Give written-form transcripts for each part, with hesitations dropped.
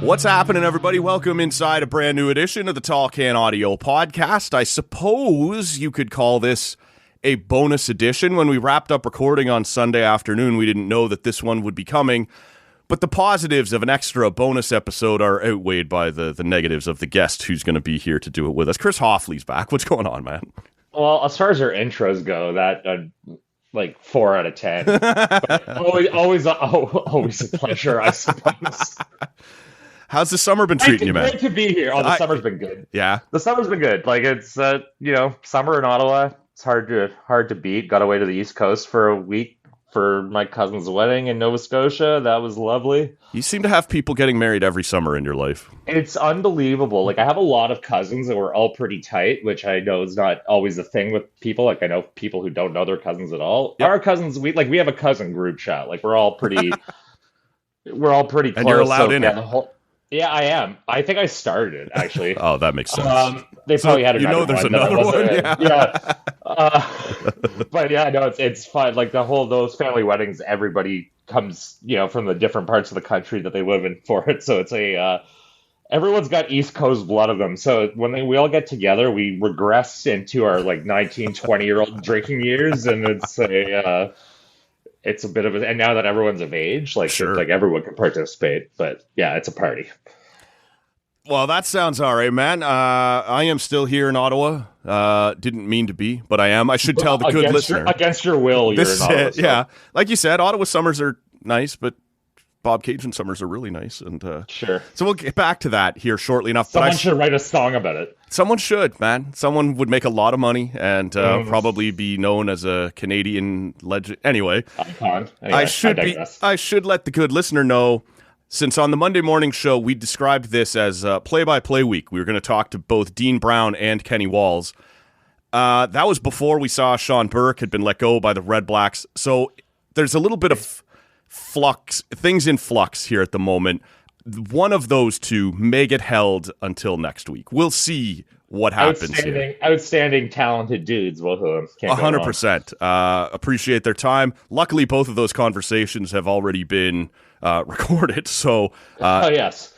What's happening, everybody? Welcome inside a brand new edition of the Tall Can Audio Podcast. I suppose you could call this a bonus edition. When we wrapped up recording on Sunday afternoon, we didn't know that this one would be coming, but the positives of an extra bonus episode are outweighed by the negatives of the guest who's going to be here to do it with us. Chris Hofley's back. What's going on, man? Well, as far as our intros go, that like 4 out of 10. But always a pleasure, I suppose. How's the summer been treating you, man? Great to be here. Oh, the summer's been good. Yeah, the summer's been good. Like it's summer in Ottawa. It's hard to beat. Got away to the East Coast for a week for my cousin's wedding in Nova Scotia. That was lovely. You seem to have people getting married every summer in your life. It's unbelievable. Like I have a lot of cousins that were all pretty tight, which I know is not always the thing with people. Like I know people who don't know their cousins at all. Yep. Our cousins, we have a cousin group chat. Like we're all pretty close. And you're allowed in it. Yeah, I am. I think I started it, actually. Oh, that makes sense. They probably had another one. There's another one. Yeah. But yeah, no, it's fun. Like those family weddings, everybody comes, from the different parts of the country that they live in for it. So it's everyone's got East Coast blood of them. So when we all get together, we regress into our 19, 20-year-old drinking years, and it's a bit of and now that everyone's of age, sure. Everyone can participate. But yeah, it's a party. Well, that sounds all right, man. I am still here in Ottawa. Didn't mean to be, but I am. I should tell the good listener. Against your will, you're in Ottawa. So. Yeah. Like you said, Ottawa summers are nice, but Bob Cajun summers are really nice. And sure. So we'll get back to that here shortly enough. Someone should write a song about it. Someone should, man. Someone would make a lot of money and probably be known as a Canadian legend. Anyway, I should let the good listener know, since on the Monday morning show, we described this as play-by-play week. We were going to talk to both Dean Brown and Kenny Walls. That was before we saw Shawn Burke had been let go by the Red Blacks. So there's a little bit of things in flux here at the moment. One of those two may get held until next week. We'll see what happens here. Outstanding, talented dudes, both of them. 100%. Appreciate their time. Luckily, both of those conversations have already been recorded. So, yes.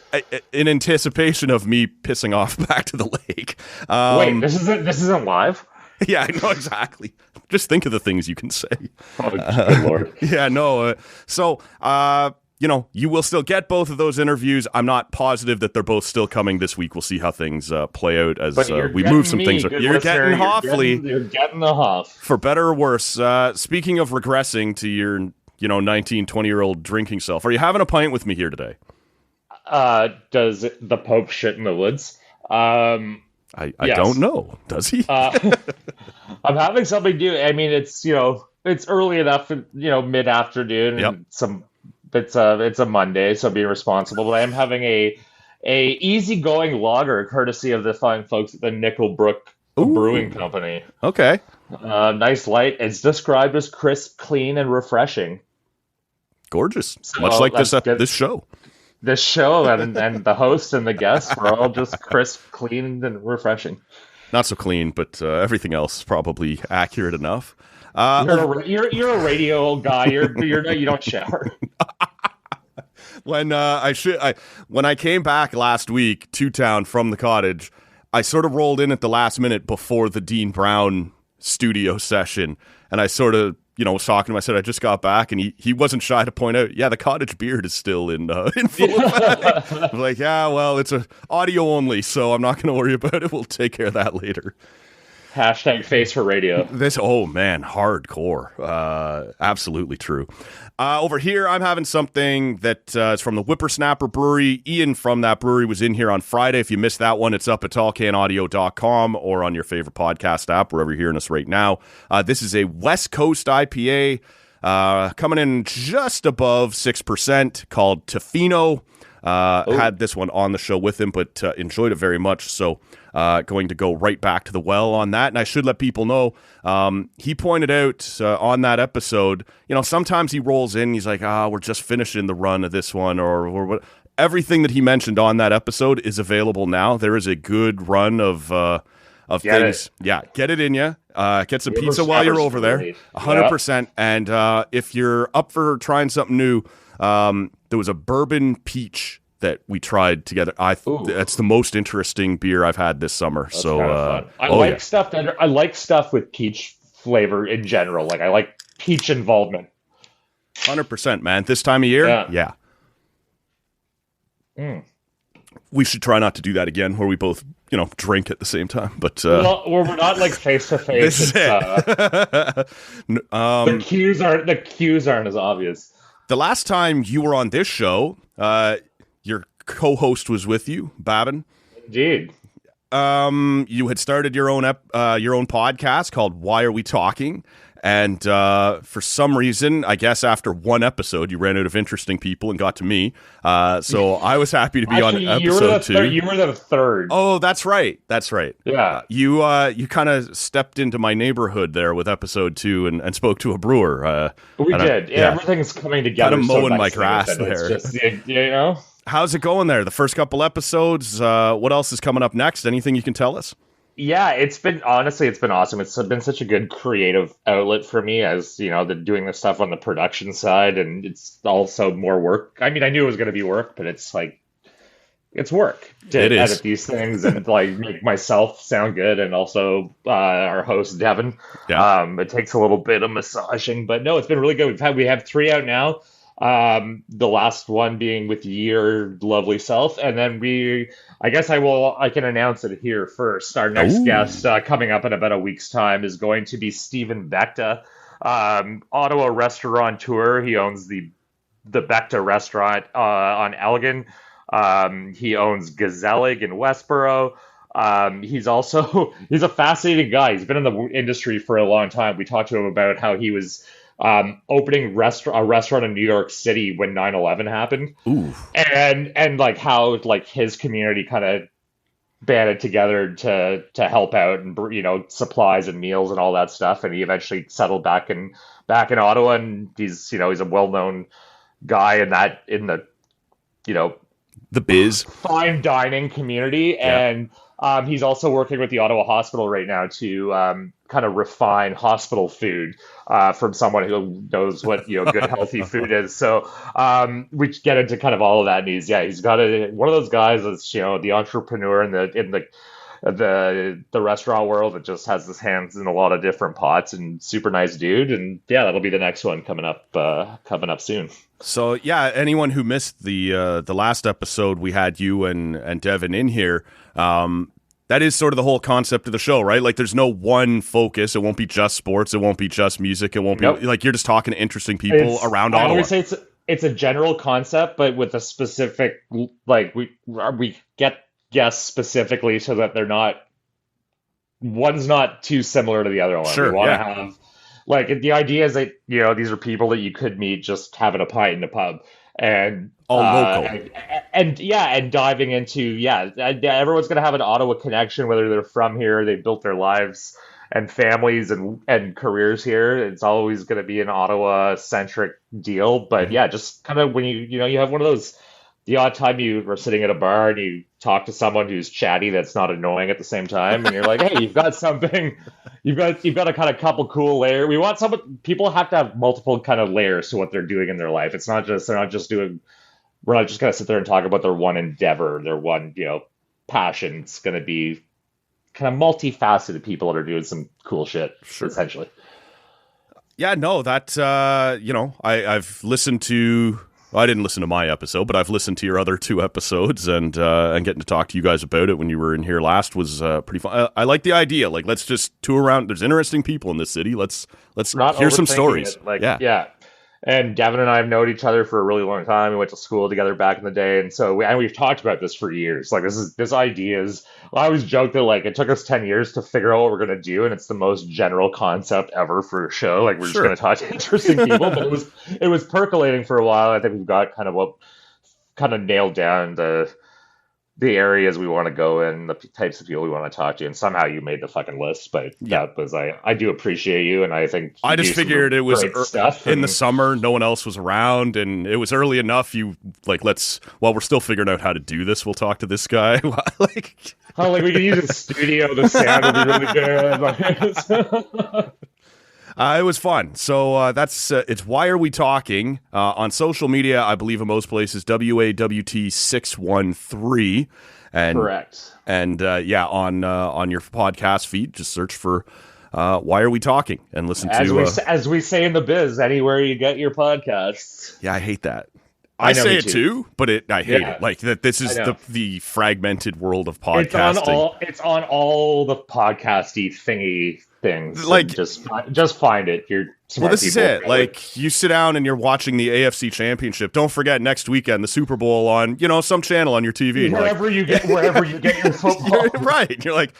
In anticipation of me pissing off back to the lake. Wait, this isn't live? Yeah, I know exactly. Just think of the things you can say. Oh, good Lord. Yeah, no. You will still get both of those interviews. I'm not positive that they're both still coming this week. We'll see how things play out as we move some things. You're getting Hofley. You're getting the Hof. For better or worse. Speaking of regressing to your 19, 20-year-old drinking self, are you having a pint with me here today? Does the Pope shit in the woods? I yes. Don't know. Does he? I'm having something new. I mean, it's early enough, mid-afternoon. Yep. And it's a Monday, so being responsible. But I am having a easygoing lager, courtesy of the fine folks at the Nickelbrook Brewing Company. Okay. Nice light. It's described as crisp, clean, and refreshing. Gorgeous. So, much like this show. This show and the host and the guests were all just crisp, clean, and refreshing. Not so clean, but everything else probably accurate enough. You're a radio guy. You don't shower. When I came back last week to town from the cottage, I sort of rolled in at the last minute before the Dean Brown studio session, and I sort of was talking to him. I said I just got back, and he wasn't shy to point out, yeah, the cottage beard is still in full effect. I was like, yeah, well, it's a audio only, so I'm not going to worry about it. We'll take care of that later. Hashtag face for radio. Hardcore. Absolutely true. Over here, I'm having something that is from the Whippersnapper Brewery. Ian from that brewery was in here on Friday. If you missed that one, it's up at tallcanaudio.com or on your favorite podcast app, wherever you're hearing us right now. This is a West Coast IPA coming in just above 6%, called Tofino. Had this one on the show with him, but enjoyed it very much. So going to go right back to the well on that. And I should let people know, he pointed out on that episode, sometimes he rolls in, he's like, we're just finishing the run of this one, or what. Everything that he mentioned on that episode is available now. There is a good run of things. Yeah, get it in you. Get some pizza while you're over there. 100%. And if you're up for trying something new, there was a bourbon peach that we tried together. That's the most interesting beer I've had this summer. That's so kind of fun. I like stuff with peach flavor in general. Like I like peach involvement. 100%, man. This time of year, yeah. We should try not to do that again, where we both, drink at the same time. But well, we're not like face to face. The cues aren't as obvious. The last time you were on this show, your co-host was with you, Babin. Indeed. You had started your own podcast called Why Are We Talking? And for some reason, I guess after one episode, you ran out of interesting people and got to me. So I was happy to be on episode 2. You were the third. Oh, that's right. Yeah. You kind of stepped into my neighborhood there with episode 2 and spoke to a brewer. We did. Yeah. Everything's coming together. Kind of mowing my grass there. It's just, How's it going there? The first couple episodes. What else is coming up next? Anything you can tell us? Yeah, it's been awesome. It's been such a good creative outlet for me, as doing the stuff on the production side, and it's also more work. I mean, I knew it was going to be work, but it's like it's work to edit these things and like make myself sound good, and also our host Devin. Yeah. It takes a little bit of massaging, but no, it's been really good. We have 3 out now. The last one being with your lovely self, and then I can announce it here first. Our next guest coming up in about a week's time is going to be Stephen Bechta, Ottawa restaurateur. He owns the Bechta restaurant on Elgin. He owns Gazelig in Westboro. He's a fascinating guy. He's been in the industry for a long time. We talked to him about how he was opening a restaurant in New York City when 9/11 happened. Ooh. And like how like his community kind of banded together to help out and supplies and meals and all that stuff, and he eventually settled back in Ottawa, and he's a well-known guy in the the biz fine dining community. Yeah. And he's also working with the Ottawa Hospital right now to kind of refine hospital food from someone who knows what good healthy food is. So we get into kind of all of that. And he's got one of those guys that's the entrepreneur in the restaurant world that just has his hands in a lot of different pots, and super nice dude. And yeah, that'll be the next one coming up soon. So yeah, anyone who missed the last episode, we had you and Devin in here. That is sort of the whole concept of the show, right? Like, there's no one focus. It won't be just sports. It won't be just music. It won't be like you're just talking to interesting people around Ottawa. I always say it's a general concept, but with a specific, like we get guests specifically so that one's not too similar to the other one. Sure, we want to have, like, the idea is that these are people that you could meet just having a pint in a pub. And all local, and diving into everyone's gonna have an Ottawa connection, whether they're from here, they've built their lives and families and careers here. It's always gonna be an Ottawa centric deal. But yeah, just kind of when you have one of those, the odd time you are sitting at a bar and you talk to someone who's chatty that's not annoying at the same time, and you're like, hey, you've got something, you've got a kind of couple cool layers. We want people have to have multiple kind of layers to what they're doing in their life. It's not just we're not just gonna sit there and talk about their one endeavor, their one passion. It's gonna be kind of multifaceted people that are doing some cool shit, essentially. Yeah, no, that I've listened to. Well, I didn't listen to my episode, but I've listened to your other 2 episodes, and getting to talk to you guys about it when you were in here last was pretty fun. I like the idea. Like, let's just tour around. There's interesting people in this city. Let's hear some stories. Yeah. And Devin and I have known each other for a really long time. We went to school together back in the day, and so we've talked about this for years. Like, this idea is. Well, I always joke that like it took us 10 years to figure out what we're gonna do, and it's the most general concept ever for a show. Like, we're just gonna talk to interesting people, but it was percolating for a while. I think we've got kind of nailed down the areas we want to go in, the types of people we want to talk to, and somehow you made the fucking list. But that was I do appreciate you, and I think I just figured it was in the summer, no one else was around, and it was early enough. You while we're still figuring out how to do this, we'll talk to this guy. We can use a studio. The sound will be really good. It was fun. So that's it's Why Are We Talking? On social media, I believe in most places, WAWT613. And, Correct. And on your podcast feed, just search for Why Are We Talking? And listen as we say in the biz, anywhere you get your podcasts. Yeah, I hate that. I say it too, but I hate it. Like that. This is the fragmented world of podcasting. It's on all the podcasty thingy things. Like just find it. You're smart. Well, this people, is it. really. Like you sit down and you're watching the AFC Championship. Don't forget next weekend the Super Bowl on some channel on your TV. Wherever you get your football. Right. You're like,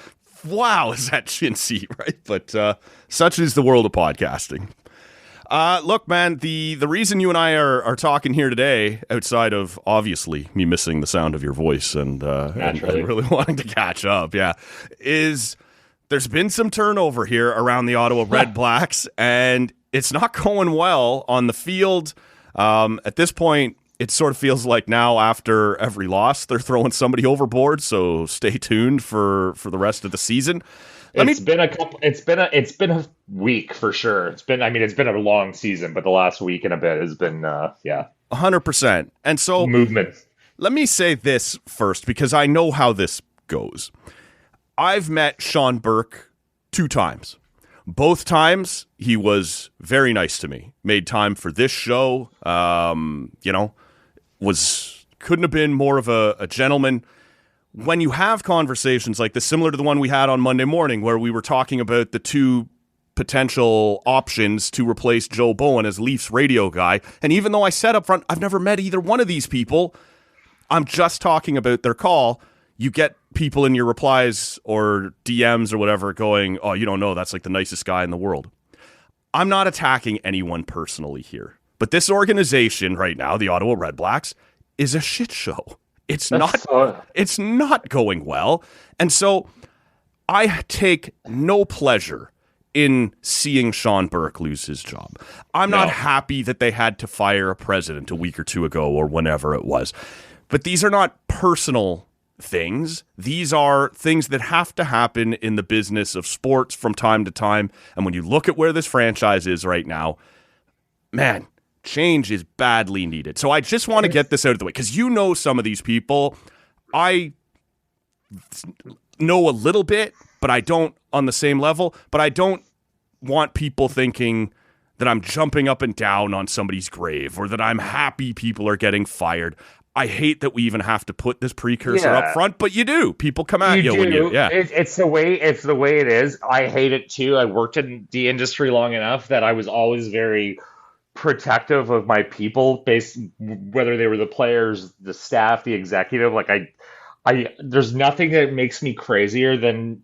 wow, is that chintzy, right? But such is the world of podcasting. Look, man, the reason you and I are talking here today, outside of obviously me missing the sound of your voice and really wanting to catch up, is there's been some turnover here around the Ottawa REDBLACKS, and it's not going well on the field. At this point, it sort of feels like now after every loss, they're throwing somebody overboard. So stay tuned for the rest of the season. It's been a week for sure. It's been a long season, but the last week and a bit has been 100%. And so movement. Let me say this first, because I know how this goes. I've met Shawn Burke 2 times. Both times he was very nice to me. Made time for this show. Couldn't have been more of a gentleman. When you have conversations like this, similar to the one we had on Monday morning, where we were talking about the 2 potential options to replace Joe Bowen as Leafs radio guy, and even though I said up front, I've never met either one of these people, I'm just talking about their call, you get people in your replies or DMs or whatever going, oh, you don't know, that's like the nicest guy in the world. I'm not attacking anyone personally here, but this organization right now, the Ottawa REDBLACKS, is a shit show. It's not going well. And so I take no pleasure in seeing Shawn Burke lose his job. I'm not happy that they had to fire a president a week or 2 ago or whenever it was. But these are not personal things. These are things that have to happen in the business of sports from time to time. And when you look at where this franchise is right now, man, change is badly needed. So I just want to get this out of the way, because some of these people. I know a little bit, but I don't on the same level. But I don't want people thinking that I'm jumping up and down on somebody's grave or that I'm happy people are getting fired. I hate that we even have to put this precursor up front, but you do. People come at you when you, It's the way it is. I hate it too. I worked in the industry long enough that I was always very protective of my people, whether they were the players, the staff, the executive. Like I there's nothing that makes me crazier than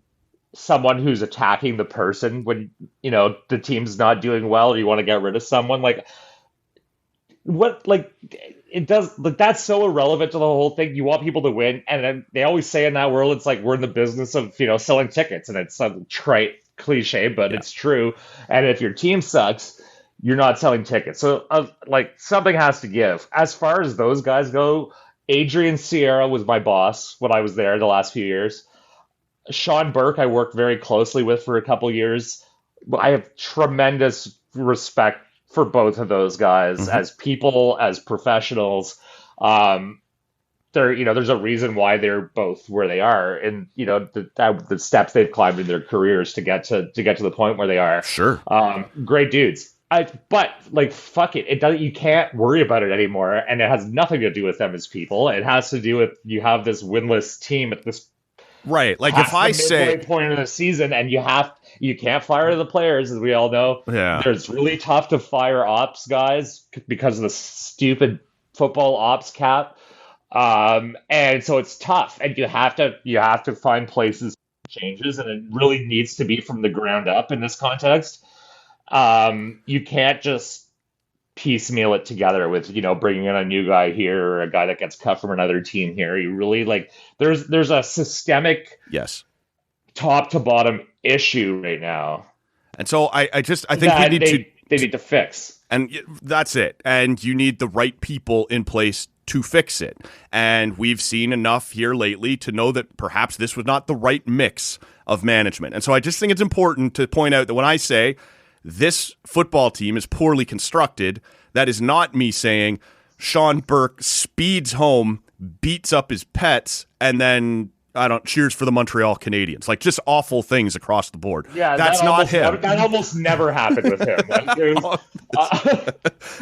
someone who's attacking the person when the team's not doing well or you want to get rid of someone. Like what? Like it does. Like that's so irrelevant to the whole thing. You want people to win, and then they always say in that world, it's like we're in the business of selling tickets, and it's a trite cliche, but it's true. And if your team sucks, you're not selling tickets. So something has to give. As far as those guys go, Adrian Sierra was my boss when I was there the last few years. Shawn Burke, I worked very closely with for a couple years. I have tremendous respect for both of those guys as people, as professionals. There's a reason why they're both where they are, and the steps they've climbed in their careers to get to the point where they are. Sure, great dudes. But fuck it. It doesn't. You can't worry about it anymore, and it has nothing to do with them as people. It has to do with you have this winless team at this Like if I say point of the season, and you can't fire the players, as we all know. Yeah, it's really tough to fire ops guys because of the stupid football ops cap, and so it's tough, and you have to find places for changes, and it really needs to be from the ground up in this context. You can't just piecemeal it together with, bringing in a new guy here or a guy that gets cut from another team here. You really there's a systemic top to bottom issue right now. And so I think they need to fix. And that's it. And you need the right people in place to fix it. And we've seen enough here lately to know that perhaps this was not the right mix of management. And so I just think it's important to point out that when I say this football team is poorly constructed. That is not me saying Shawn Burke speeds home, beats up his pets, and then cheers for the Montreal Canadiens. Like, just awful things across the board. Yeah, that's not him. That almost never happened with him.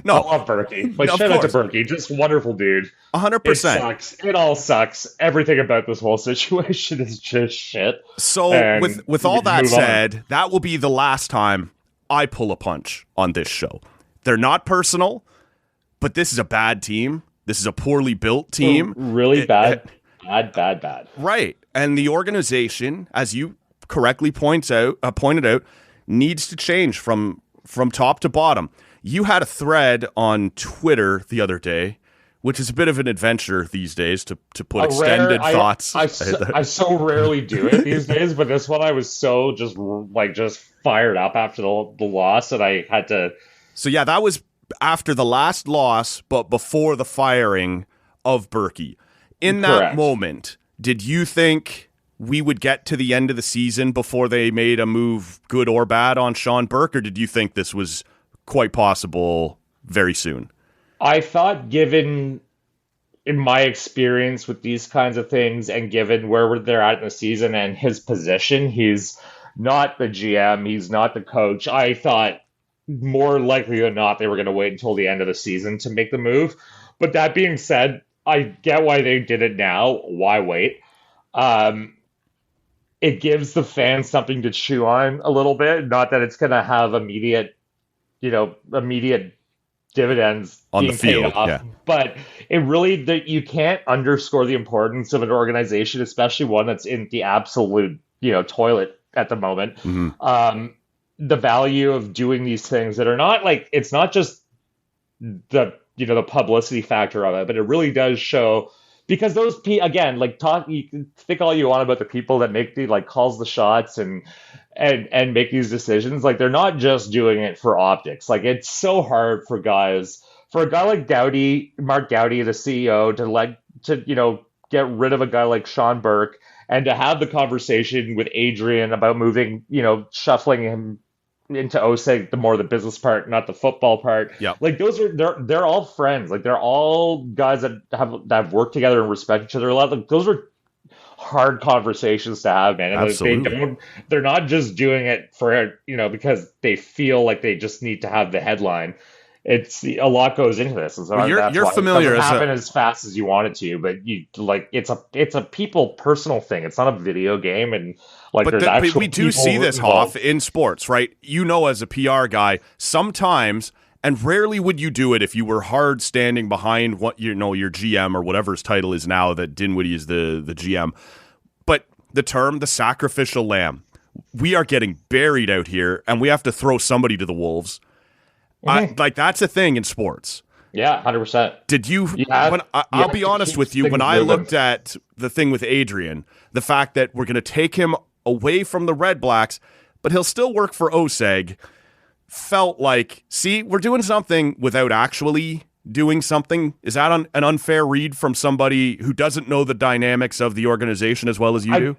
No, I love Berkey. Like, shout out to Berkey, just wonderful dude. 100%. It sucks. It all sucks. Everything about this whole situation is just shit. So, with all that said, that will be the last time I pull a punch on this show. They're not personal, but this is a bad team. This is a poorly built team. Really bad. Bad. Right. And the organization, as you correctly pointed out, needs to change from top to bottom. You had a thread on Twitter the other day, which is a bit of an adventure these days to put extended thoughts. I so rarely do it these days, but this one I was so just fired up after the loss that I had to. So yeah, that was after the last loss, but before the firing of Berkey. In that moment, did you think we would get to the end of the season before they made a move, good or bad, on Shawn Burke, or did you think this was quite possible very soon? I thought, given in my experience with these kinds of things and given where they're at in the season and his position, he's not the GM, he's not the coach. I thought more likely than not they were going to wait until the end of the season to make the move. But that being said, I get why they did it now. Why wait? It gives the fans something to chew on a little bit. Not that it's going to have immediate dividends on the field, yeah. But it really, you can't underscore the importance of an organization, especially one that's in the absolute, toilet at the moment. Mm-hmm. The value of doing these things that are not like, it's not just the publicity factor of it, but it really does show, because those again, you can think all you want about the people that make the calls the shots and make these decisions. Like, they're not just doing it for optics. Like, it's so hard for a guy like Gowdy, Mark Gowdy, the CEO, to get rid of a guy like Shawn Burke and to have the conversation with Adrian about moving, shuffling him into OSEG, the business part, not the football part. Yeah. Like, they're all friends. Like, they're all guys that have worked together and respect each other a lot. Like, those are hard conversations to have, man. And absolutely. They're not just doing it for, because they feel like they just need to have the headline. It's a lot goes into this. And so you're familiar. It doesn't happen as fast as you want it to, but it's a people personal thing. It's not a video game, and we do see this, Hoff, in sports, right? As a PR guy, sometimes, and rarely would you do it if you were hard standing behind what your GM or whatever his title is now that Dinwiddie is the GM. But the term the sacrificial lamb, we are getting buried out here, and we have to throw somebody to the wolves. Mm-hmm. That's a thing in sports. Yeah, 100%. Did you? I'll be honest with you. When I looked at the thing with Adrian, the fact that we're going to take him away from the Red Blacks, but he'll still work for OSEG, felt like, see, we're doing something without actually doing something. Is that an unfair read from somebody who doesn't know the dynamics of the organization as well as you do?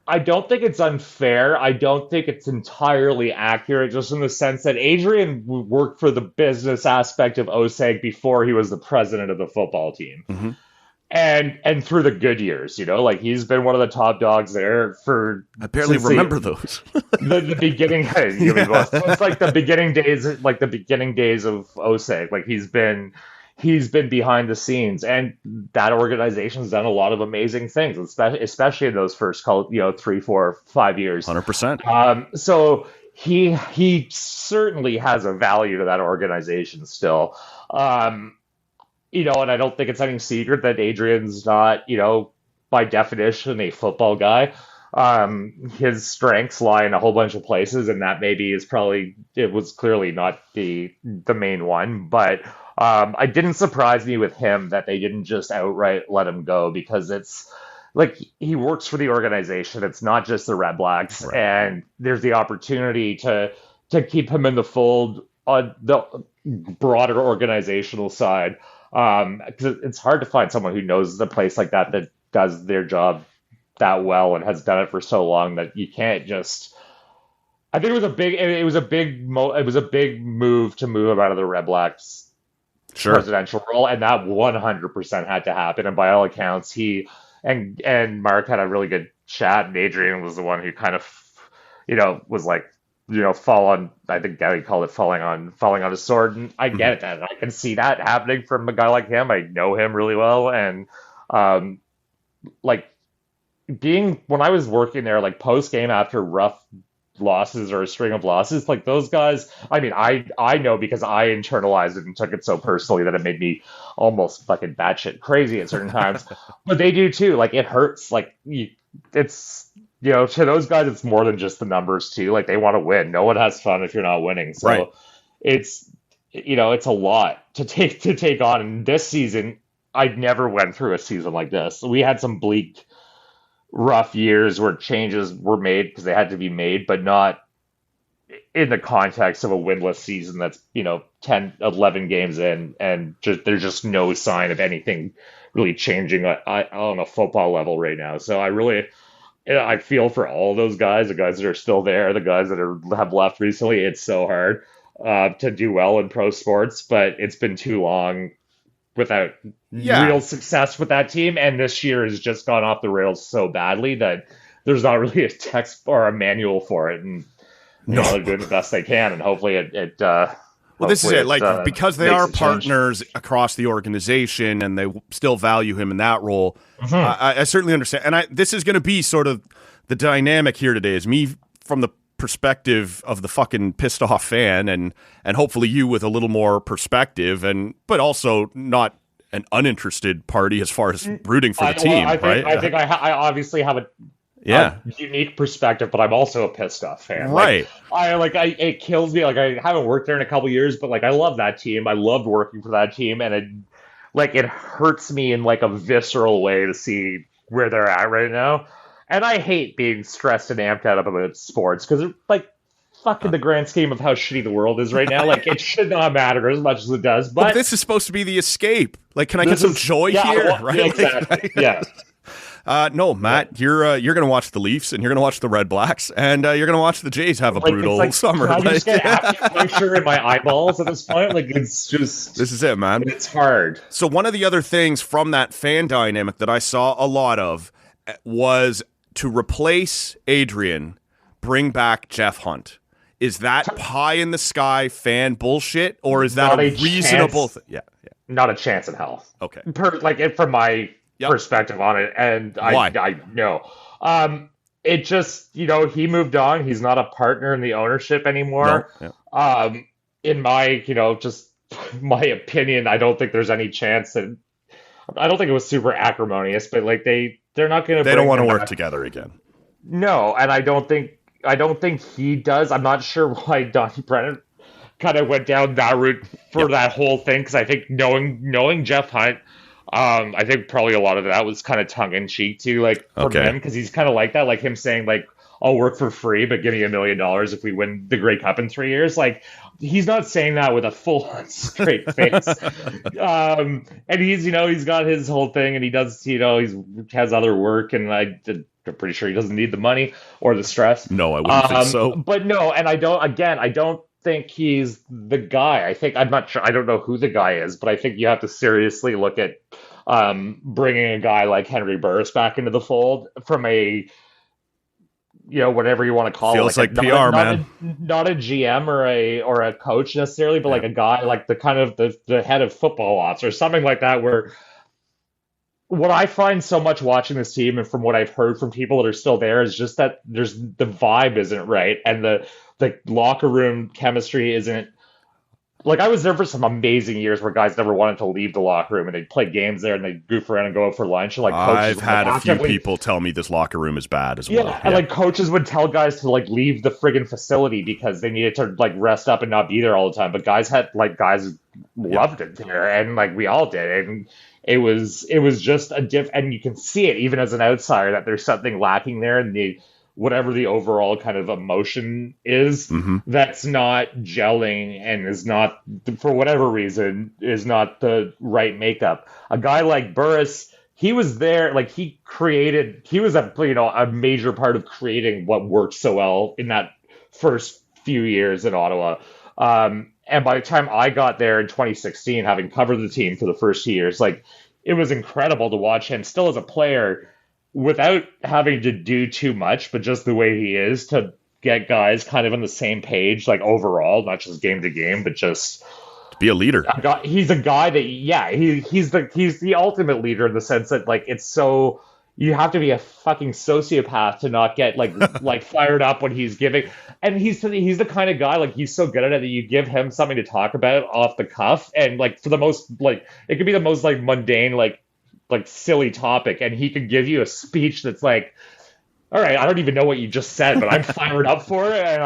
I don't think it's unfair. I don't think it's entirely accurate, just in the sense that Adrian worked for the business aspect of OSEG before he was the president of the football team. Mm-hmm. And through the good years, he's been one of the top dogs there for. I barely remember those. the beginning, it's like the beginning days, of OSEG. Like, he's been behind the scenes, and that organization's done a lot of amazing things, especially in those first 3, 4, 5 years. 100%. So he certainly has a value to that organization still. And I don't think it's any secret that Adrian's not, by definition, a football guy. His strengths lie in a whole bunch of places, and that it was clearly not the main one, but it didn't surprise me with him that they didn't just outright let him go, because it's like, he works for the organization. It's not just the Red Blacks, right. And there's the opportunity to keep him in the fold on the broader organizational side. Because it's hard to find someone who knows the place like that does their job that well and has done it for so long, that you can't just I think it was a big move to move him out of the Red Blacks Sure. presidential role, and that 100% had to happen. And by all accounts, he and Mark had a really good chat, and Adrian was the one who kind of, was like, fall on. I think Gary called it falling on his sword, and I get it. That I can see that happening from a guy like him. I know him really well, and like when I was working there, like post game after rough losses or a string of losses, like those guys, I mean, I know because I internalized it and took it so personally that it made me almost fucking batshit crazy at certain times. But they do too. Like it hurts. Like it's, to those guys, it's more than just the numbers too. Like they want to win. No one has fun if you're not winning. So right. It's, it's a lot to take on. And this season, I never went through a season like this. We had some bleak, rough years where changes were made because they had to be made, but not in the context of a winless season that's 10 11 games in, and there's just no sign of anything really changing on a football level right now. So I feel for all those guys, the guys that are still there, the guys that have left recently. It's so hard to do well in pro sports, but it's been too long without real success with that team, and this year has just gone off the rails so badly that there's not really a text or a manual for it, and they're doing the best they can, and hopefully it well, this is it. Like, because they are partners across the organization and they still value him in that role, I certainly understand. And this is going to be sort of the dynamic here today, is me from the perspective of the fucking pissed off fan, and hopefully you with a little more perspective, but also not an uninterested party as far as rooting for the team, right? I think I obviously have a unique perspective, but I'm also a pissed off fan. Right. It kills me. Like, I haven't worked there in a couple years, but like I love that team. I loved working for that team, and it hurts me in like a visceral way to see where they're at right now. And I hate being stressed and amped out about sports because, like, fucking the grand scheme of how shitty the world is right now, like, it should not matter as much as it does. But this is supposed to be the escape. Like, can I get some joy here? Right? Yeah, exactly. Yeah. No, Matt, you're going to watch the Leafs and you're going to watch the Red Blacks and you're going to watch the Jays have a brutal summer. I just get acupuncture in my eyeballs at this point. Like, it's just this is it, man. It's hard. So one of the other things from that fan dynamic that I saw a lot of was to replace Adrian, bring back Jeff Hunt. Is that pie in the sky fan bullshit, or is that a reasonable thing? Yeah. Not a chance in hell. Okay. From my perspective on it, and I know. It just, he moved on. He's not a partner in the ownership anymore. No. Yeah. In my, just my opinion, I don't think there's any chance that. I don't think it was super acrimonious, but like they're not going to. They don't want to work together again. No, and I don't think he does. I'm not sure why Donnie Brennan kind of went down that route for that whole thing, because I think knowing Jeff Hunt, I think probably a lot of that was kind of tongue in cheek too, like from him, because he's kind of like that, like him saying like, I'll work for free, but give me $1 million if we win the Grey Cup in 3 years. Like, he's not saying that with a full straight face. And he's got his whole thing, and he does, he has other work, and I'm pretty sure he doesn't need the money or the stress. No, I wouldn't think so. But no, and I don't think he's the guy. I'm not sure. I don't know who the guy is, but I think you have to seriously look at bringing a guy like Henry Burris back into the fold from a, whatever you want to call Feels it. Like PR, man. Not a GM or a coach necessarily, but like a guy like the kind of the head of football ops or something like that, where what I find so much watching this team, and from what I've heard from people that are still there, is just that the vibe isn't right, and the locker room chemistry isn't. Like, I was there for some amazing years where guys never wanted to leave the locker room, and they'd play games there, and they'd goof around and go out for lunch. And like, I've had a few people tell me this locker room is bad as well. Yeah, and like coaches would tell guys to like leave the friggin' facility because they needed to like rest up and not be there all the time. But guys loved it there, and like we all did, and it was just a and you can see it even as an outsider that there's something lacking there, and whatever the overall kind of emotion is, that's not gelling and is not, for whatever reason, is not the right makeup. A guy like Burris, he was there, like he was a major part of creating what worked so well in that first few years in Ottawa. And by the time I got there in 2016, having covered the team for the first 2 years, like it was incredible to watch him still as a player without having to do too much, but just the way he is to get guys kind of on the same page, like overall, not just game to game, but just to be a leader. He's a guy that, yeah, he's the ultimate leader in the sense that like it's so. You have to be a fucking sociopath to not get like fired up when he's giving. And he's the kind of guy, like he's so good at it that you give him something to talk about off the cuff, and like for the most, like it could be the most like mundane, like silly topic, and he could give you a speech that's like, all right, I don't even know what you just said, but I'm fired up for it, and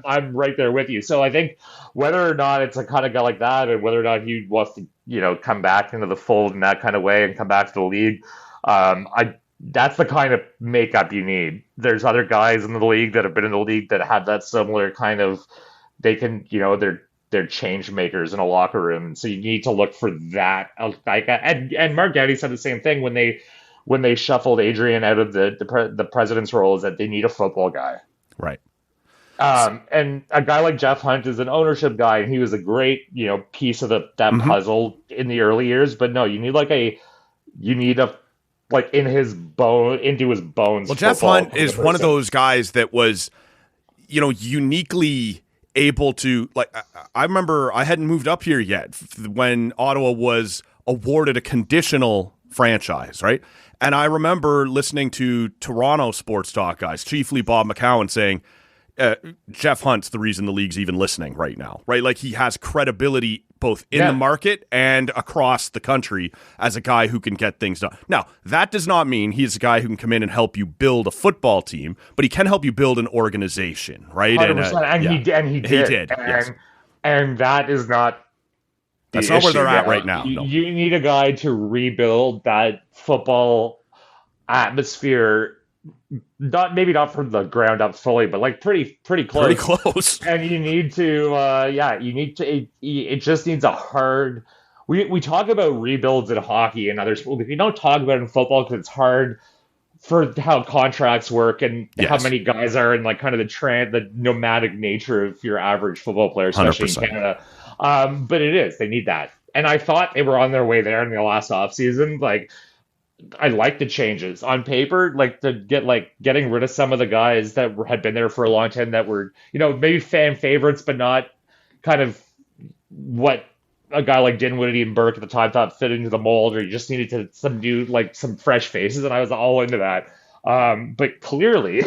I'm right there with you. So I think whether or not it's a kind of guy like that, and whether or not he wants to come back into the fold in that kind of way and come back to the league. That's the kind of makeup you need. There's other guys in the league that have been in the league that have that similar kind of, they can, they're change makers in a locker room. So you need to look for that. And Mark Gowdy said the same thing when they shuffled Adrian out of the president's role, is that they need a football guy. Right. And a guy like Jeff Hunt is an ownership guy, and he was a great, piece of that puzzle in the early years. But no, you need a into his bones. Well, Jeff Hunt is one of those guys that was, uniquely able to, like, I remember I hadn't moved up here yet when Ottawa was awarded a conditional franchise, right? And I remember listening to Toronto sports talk guys, chiefly Bob McCowan, saying, Jeff Hunt's the reason the league's even listening right now, right? Like he has credibility both in the market and across the country as a guy who can get things done. Now, that does not mean he's a guy who can come in and help you build a football team, but he can help you build an organization, right? 100%. And he did. And that is not That's not where they're at right now. No. You need a guy to rebuild that football atmosphere. Maybe not from the ground up fully, but like pretty close. Pretty close. And you need to, it just needs a hard. We talk about rebuilds in hockey and other sports. We don't talk about it in football because it's hard for how contracts work and how many guys are, and like kind of the nomadic nature of your average football player, especially 100%. in Canada. But it is, they need that. And I thought they were on their way there in the last offseason. Like, I like the changes on paper, like getting rid of some of the guys that had been there for a long time that were, maybe fan favorites, but not kind of what a guy like Dinwiddie and Burke at the time thought fit into the mold, or you just needed some fresh faces, and I was all into that. But clearly,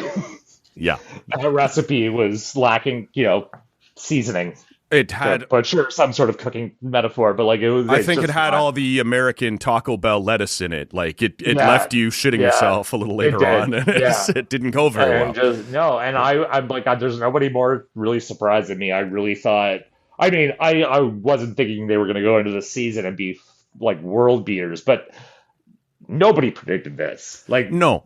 that recipe was lacking, seasoning. It had, but sure, some sort of cooking metaphor. But like it was, I think it had all the American Taco Bell lettuce in it. Like it left you shitting yourself a little later on. It didn't go very well. And I'm like, there's nobody more really surprised than me. I really thought. I mean, I wasn't thinking they were going to go into the season and be like world beaters, but nobody predicted this. Like no.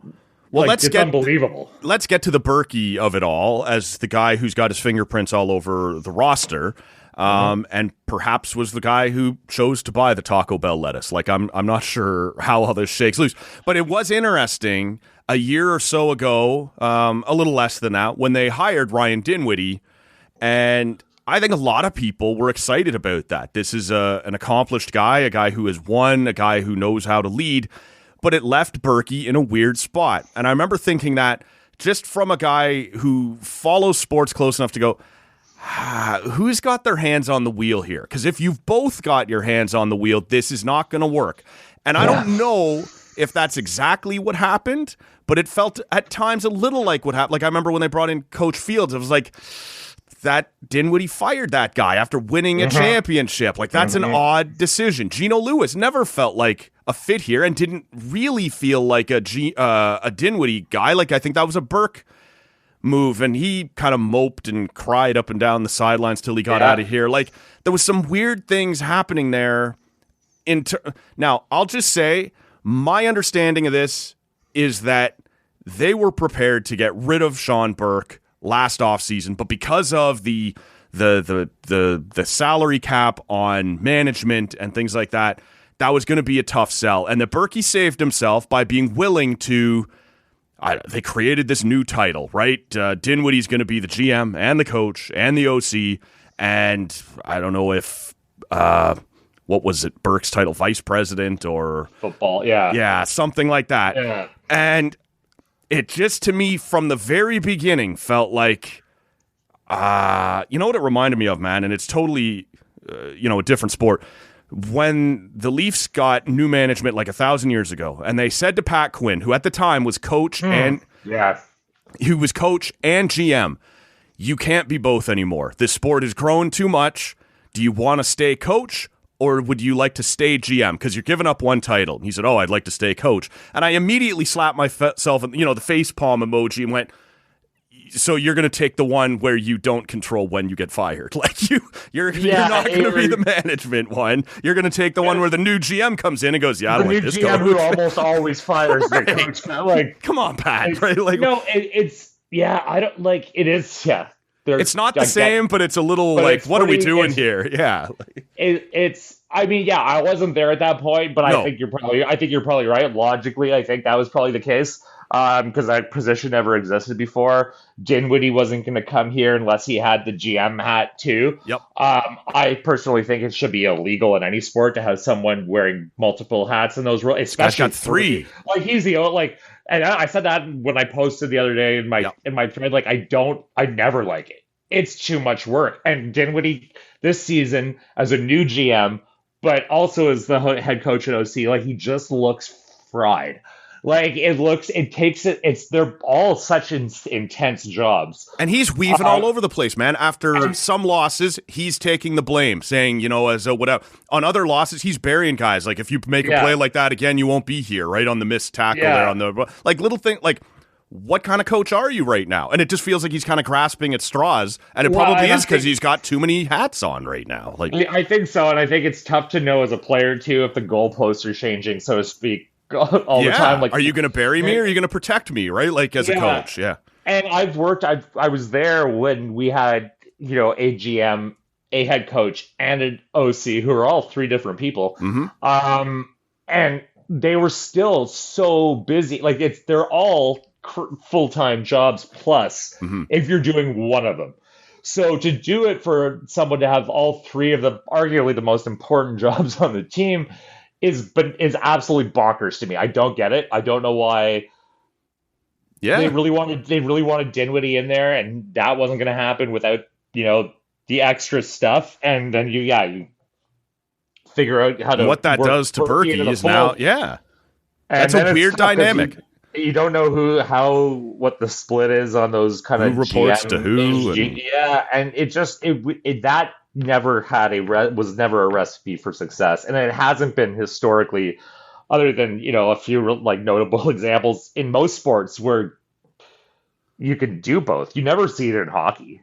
Well, it's unbelievable. Let's get to the Berkey of it all as the guy who's got his fingerprints all over the roster, and perhaps was the guy who chose to buy the Taco Bell lettuce. Like I'm not sure how all this shakes loose, but it was interesting a year or so ago, a little less than that, when they hired Ryan Dinwiddie, and I think a lot of people were excited about that. This is an accomplished guy, a guy who has won, a guy who knows how to lead. But it left Berkey in a weird spot. And I remember thinking that just from a guy who follows sports close enough to go, who's got their hands on the wheel here? Because if you've both got your hands on the wheel, this is not going to work. And I don't know if that's exactly what happened, but it felt at times a little like what happened. Like I remember when they brought in Coach Fields, it was like, that Dinwiddie fired that guy after winning a championship. Like, that's an odd decision. Geno Lewis never felt like a fit here and didn't really feel like a Dinwiddie guy. Like, I think that was a Burke move, and he kind of moped and cried up and down the sidelines till he got out of here. Like, there was some weird things happening there. Now, I'll just say, my understanding of this is that they were prepared to get rid of Shawn Burke last offseason, but because of the salary cap on management and things like that, that was going to be a tough sell. And the Berkey saved himself by being willing to, they created this new title, right? Dinwiddie's going to be the GM and the coach and the OC, and I don't know if what was it, Burke's title, vice president or football, yeah, something like that. Yeah. And it just, to me, from the very beginning, felt like, you know what it reminded me of, man, and it's totally, a different sport. When the Leafs got new management like 1,000 years ago, and they said to Pat Quinn, who at the time was coach and GM, you can't be both anymore. This sport has grown too much. Do you want to stay coach, or would you like to stay GM? Because you're giving up one title. And he said, I'd like to stay coach. And I immediately slapped myself, the face palm emoji, and went, so you're going to take the one where you don't control when you get fired. Like you're not going to be the management one. You're going to take the one where the new GM comes in and goes, I don't like this guy. The new GM who almost always fires the coach. Like, come on, Pat. Right? Like, I don't like it is. Yeah. It's not the same, but it's a little like, what are we doing here? Yeah. I wasn't there at that point, but I think you're probably right. Logically, I think that was probably the case. Because that position never existed before. Dinwiddie wasn't going to come here unless he had the GM hat too. Yep. I personally think it should be illegal in any sport to have someone wearing multiple hats in those roles. Especially got 3. Like he's the and I said that when I posted the other day in my thread. Like I never like it. It's too much work. And Dinwiddie this season as a new GM, but also as the head coach at OC, like he just looks fried. Like they're all such intense jobs. And he's weaving all over the place, man. After some losses, he's taking the blame, saying, as a whatever. On other losses, he's burying guys. Like, if you make a play like that again, you won't be here, right? On the missed tackle there on the, like, little thing, like, what kind of coach are you right now? And it just feels like he's kind of grasping at straws, and it probably is because he's got too many hats on right now. Like, I think so, and I think it's tough to know as a player, too, if the goalposts are changing, so to speak. All the time. Like, are you going to bury me or are you going to protect me, right? Like, as a coach, And I was there when we had, a GM, a head coach, and an OC who are all 3 different people. Mm-hmm. And they were still so busy. Like, they're all full-time jobs plus if you're doing one of them. So to do it for someone to have all 3 of the arguably the most important jobs on the team is absolutely bonkers to me. I don't get it. I don't know why. Yeah, they really wanted Dinwiddie in there, and that wasn't going to happen without the extra stuff. And then you figure out how to what that does to Berkey is now. Yeah, that's a weird dynamic. You don't know what the split is on those kind of reports to who. And it just that never had was never a recipe for success, and it hasn't been historically, other than a few like notable examples in most sports where you can do both. You never see it in hockey.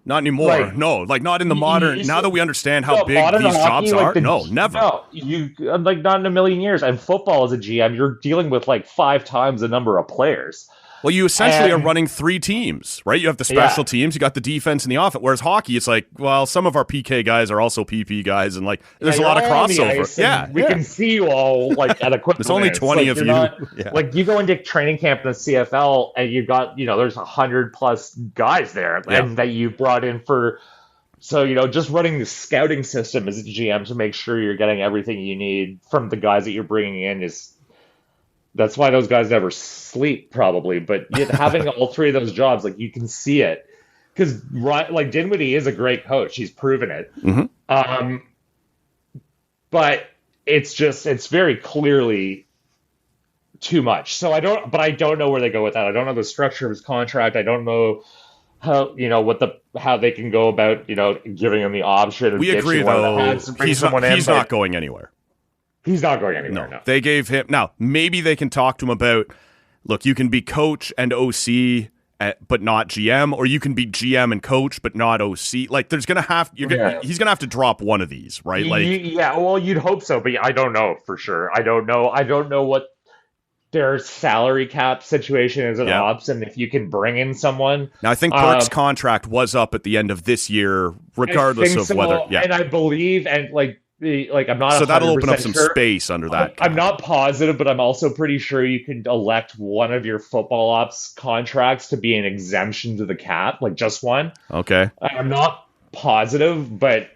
Not anymore. Not in the modern. Now that we understand how big these jobs are, never. No, not in a million years. And football as a GM, you're dealing with like 5 times the number of players. Well, you essentially are running 3 teams, right? You have the special teams, you got the defense and the offense. Whereas hockey, it's like, well, some of our PK guys are also PP guys, and like, there's a lot of crossover. We can see you all like at equipment. There's only 20 of you. Like you go into training camp in the CFL, and you got there's 100+ guys there, and that you brought in for. So just running the scouting system as a GM to make sure you're getting everything you need from the guys that you're bringing in is. That's why those guys never sleep, probably. But having all 3 of those jobs, like you can see it, because like Dinwiddie is a great coach; he's proven it. Mm-hmm. But it's very clearly too much. So I don't know where they go with that. I don't know the structure of his contract. I don't know how how they can go about giving him the option. We agree though. He's not going anywhere. He's not going anywhere. No. They gave him. Now, maybe they can talk to him about, look, you can be coach and OC, but not GM, or you can be GM and coach, but not OC. Like, he's going to have to drop one of these, right? Like, well, you'd hope so, but I don't know for sure. I don't know what their salary cap situation is at Ops, and if you can bring in someone. Now, I think Burke's contract was up at the end of this year, regardless of whether. Yeah. And I believe, and like, like, I'm not So that'll open up 100% some sure. space under that I'm cap. not positive, but I'm also pretty sure you can elect one of your football ops contracts to be an exemption to the cap, like just one. Okay. I'm not positive, but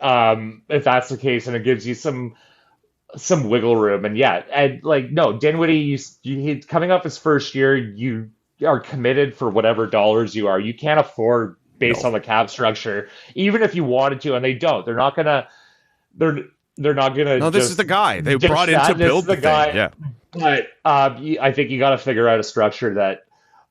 if that's the case, and it gives you some wiggle room, and yeah, and like no, Dinwiddie, he's coming up his first year. You are committed for whatever dollars you are. You can't afford based No. on the cap structure, even if you wanted to, and they don't. They're not gonna. They're not gonna. No, this is the guy they brought in to build the thing. Yeah. But I think you got to figure out a structure that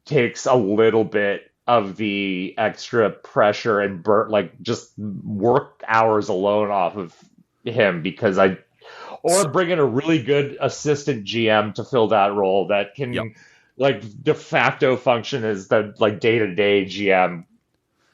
takes a little bit of the extra pressure and like just work hours alone off of him, because or bring in a really good assistant GM to fill that role that can like de facto function as the like day-to-day GM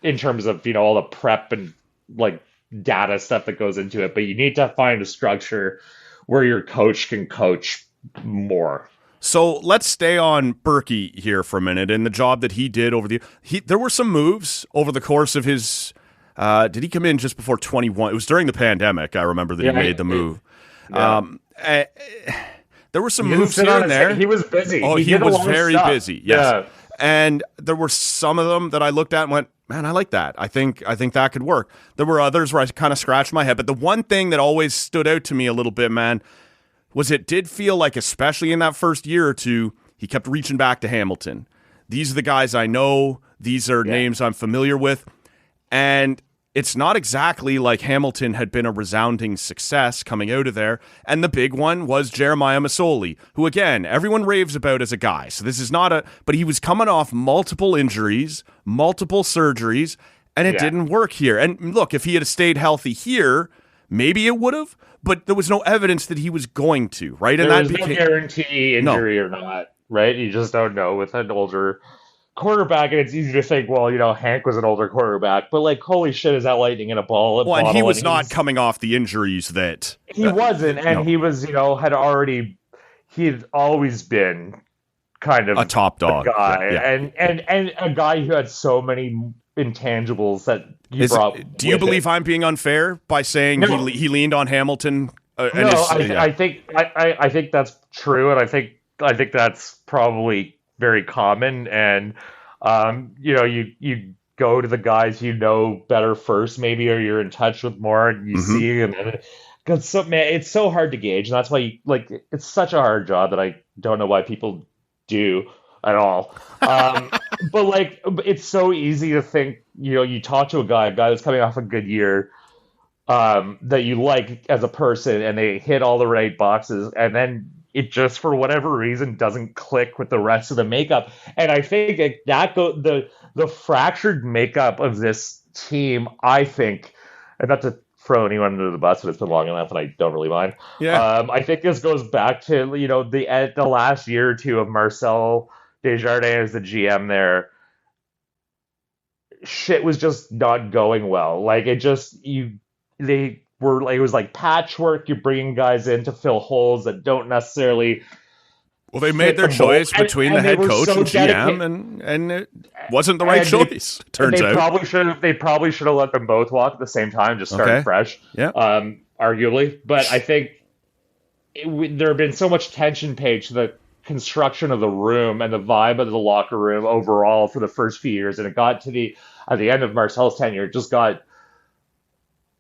in terms of, all the prep and like data stuff that goes into it. But you need to find a structure where your coach can coach more. So let's stay on Berkey here for a minute and the job that he did there were some moves over the course of his, did he come in just before 21? It was during the pandemic. I remember that he made the move. Yeah. There were some moves here and there. He was busy. Oh, he was very busy. Yes. Yeah. And there were some of them that I looked at and went, man, I like that. I think that could work. There were others where I kind of scratched my head. But the one thing that always stood out to me a little bit, man, was it did feel like, especially in that first year or two, he kept reaching back to Hamilton. These are the guys I know. These are names I'm familiar with. And it's not exactly like Hamilton had been a resounding success coming out of there. And the big one was Jeremiah Masoli, who, again, everyone raves about as a guy. So this is not but he was coming off multiple injuries, multiple surgeries, and it didn't work here. And look, if he had stayed healthy here, maybe it would have, but there was no evidence that he was going to, right? And there was no guarantee injury or not, right? You just don't know with an older quarterback, and it's easy to think, well, Hank was an older quarterback, but like, holy shit, is that lightning in a ball? Well, and he was not coming off the injuries that he wasn't, and he was, he'd always been kind of a top dog guy, and a guy who had so many intangibles that he brought. Do you believe I'm being unfair by saying he leaned on Hamilton? I think that's true, and I think that's probably very common, and you go to the guys better first, maybe, or you're in touch with more, and you see, and then it's so hard to gauge, and that's why it's such a hard job that I don't know why people do at all. But it's so easy to think, you talk to a guy that's coming off a good year, that you like as a person, and they hit all the right boxes, and then it just, for whatever reason, doesn't click with the rest of the makeup. And I think the fractured makeup of this team, I think, and not to throw anyone under the bus, but it's been long enough and I don't really mind. Yeah. I think this goes back to, the last year or two of Marcel Desjardins as the GM there. Shit was just not going well. It was like patchwork. You're bringing guys in to fill holes that don't necessarily. Well, they made their choice between the head coach and GM, and it wasn't the right choice. Turns out they probably should have let them both walk at the same time, just starting fresh. Yeah, arguably, but I think there have been so much tension paid to the construction of the room and the vibe of the locker room overall for the first few years, and it got to at the end of Marcel's tenure,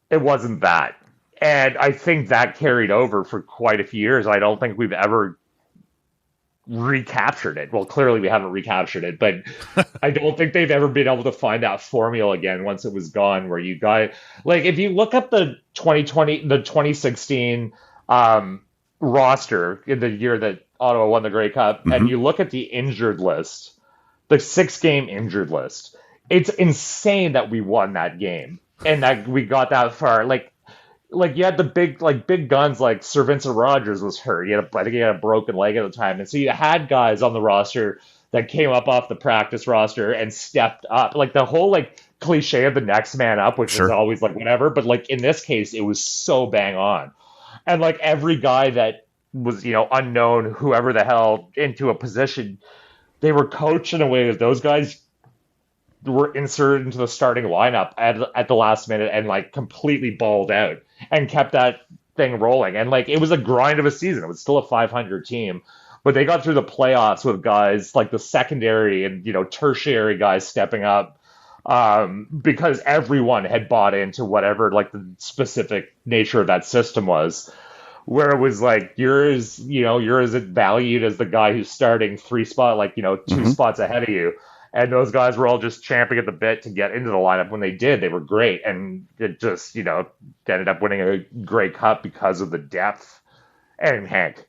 it wasn't that. And I think that carried over for quite a few years. I don't think we've ever recaptured it. Well, clearly we haven't recaptured it, but I don't think they've ever been able to find that formula again once it was gone, where you got, if you look up the 2016 roster in the year that Ottawa won the Grey Cup, and you look at the injured list, the 6-game injured list, it's insane that we won that game. And that we got that far. You had the big guns, like Sir Vincent Rogers was hurt. I think he had a broken leg at the time. And so you had guys on the roster that came up off the practice roster and stepped up. The whole cliche of the next man up, which is always whatever. But in this case, it was so bang on. And every guy that was, unknown, whoever the hell, into a position, they were coached in a way that those guys were inserted into the starting lineup at the last minute and completely balled out and kept that thing rolling. And like, it was a grind of a season. It was still a 500 team, but they got through the playoffs with guys like the secondary and, tertiary guys stepping up, because everyone had bought into whatever like the specific nature of that system was. Where it was like, you're as valued as the guy who's starting two spots ahead of you. And those guys were all just champing at the bit to get into the lineup. When they did, they were great. And it just, ended up winning a Grey Cup because of the depth and Hank.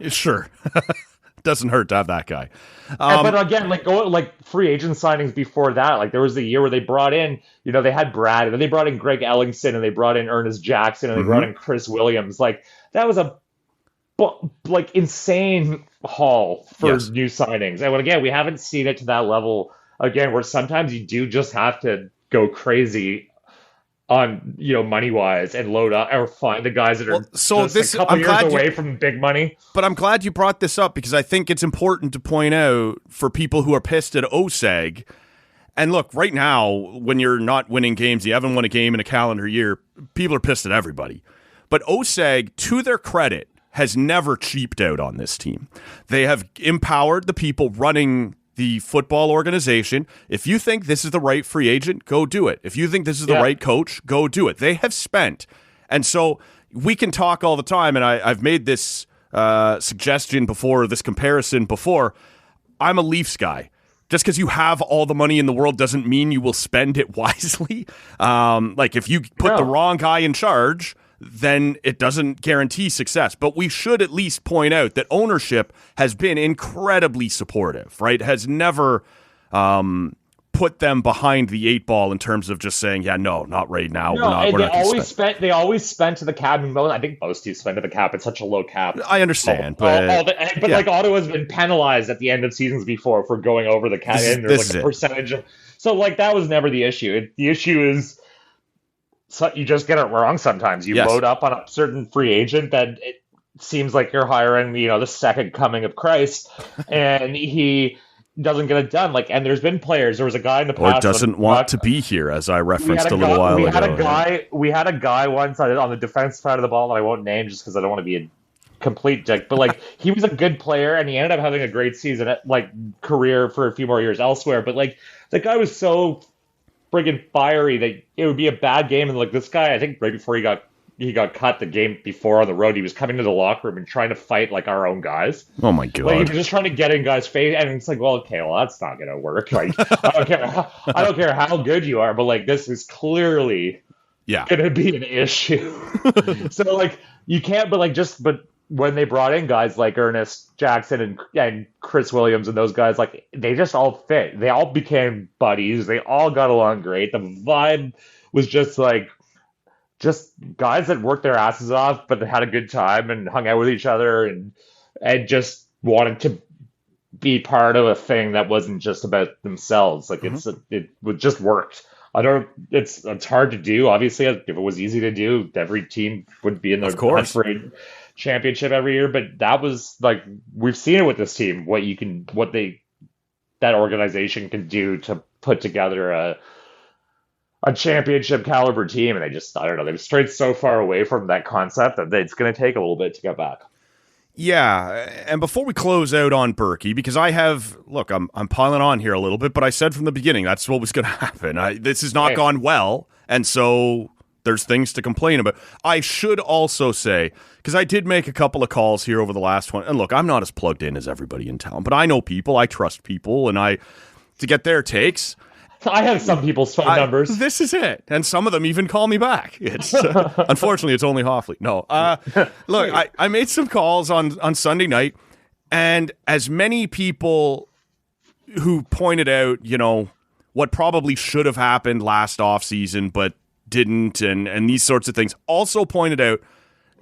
Sure. Doesn't hurt to have that guy. But again, like free agent signings before that, like there was the year where they brought in, they had Brad, and then they brought in Greg Ellingson, and they brought in Ernest Jackson, and they brought in Chris Williams. Like that was a insane haul for new signings. And again, we haven't seen it to that level again, where sometimes you do just have to go crazy on, money wise and load up or find the guys that are a couple years away from big money. But I'm glad you brought this up, because I think it's important to point out for people who are pissed at OSEG. And look, right now, when you're not winning games, you haven't won a game in a calendar year, people are pissed at everybody. But OSEG, to their credit, has never cheaped out on this team. They have empowered the people running the football organization. If you think this is the right free agent, go do it. If you think this is the right coach, go do it. They have spent. And so we can talk all the time, and I've made this suggestion before, this comparison before. I'm a Leafs guy. Just because you have all the money in the world doesn't mean you will spend it wisely. Like if you put the wrong guy in charge, then it doesn't guarantee success. But we should at least point out that ownership has been incredibly supportive, right? Has never put them behind the eight ball in terms of just saying, no, not right now. We're not they always spent to the cap. I think most teams spend to the cap. It's such a low cap. I understand, but like Ottawa's been penalized at the end of seasons before for going over the cap. And there's like a percentage of, so like that was never the issue. The issue is, so you just get it wrong sometimes. You load up on a certain free agent that it seems like you're hiring, the second coming of Christ, and he doesn't get it done. Like, and there's been players. There was a guy in the past, or doesn't want to be here, as I referenced a little while ago. We had a guy once on the defense side of the ball that I won't name just because I don't want to be a complete dick. But like, he was a good player, and he ended up having a great season, career for a few more years elsewhere. But like, the guy was so friggin' fiery that it would be a bad game, and like this guy, I think right before he got cut the game before on the road, he was coming to the locker room and trying to fight like our own guys. Oh my god! Like he was just trying to get in guys' face, and it's like, well, that's not gonna work. Like I don't care how good you are, but like this is clearly gonna be an issue. So like you can't, but when they brought in guys like Ernest Jackson and Chris Williams and those guys, like they just all fit. They all became buddies. They all got along great. The vibe was just guys that worked their asses off, but they had a good time and hung out with each other and just wanted to be part of a thing that wasn't just about themselves. Like it just worked. It's hard to do. Obviously, if it was easy to do, every team would be in the hunt for a championship every year. But that was like, we've seen it with this team, that organization can do to put together a championship caliber team. And they've strayed so far away from that concept that it's going to take a little bit to get back. Yeah, and before we close out on Berkey, because I'm piling on here a little bit, but I said from the beginning that's what was going to happen. This has not gone well, and so there's things to complain about. I should also say, because I did make a couple of calls here over the last one, and look, I'm not as plugged in as everybody in town, but I know people, I trust people, and to get their takes. I have some people's phone numbers. This is it. And some of them even call me back. It's unfortunately, it's only Hofley. No. Look, I made some calls on Sunday night, and as many people who pointed out, what probably should have happened last offseason but didn't, and these sorts of things, also pointed out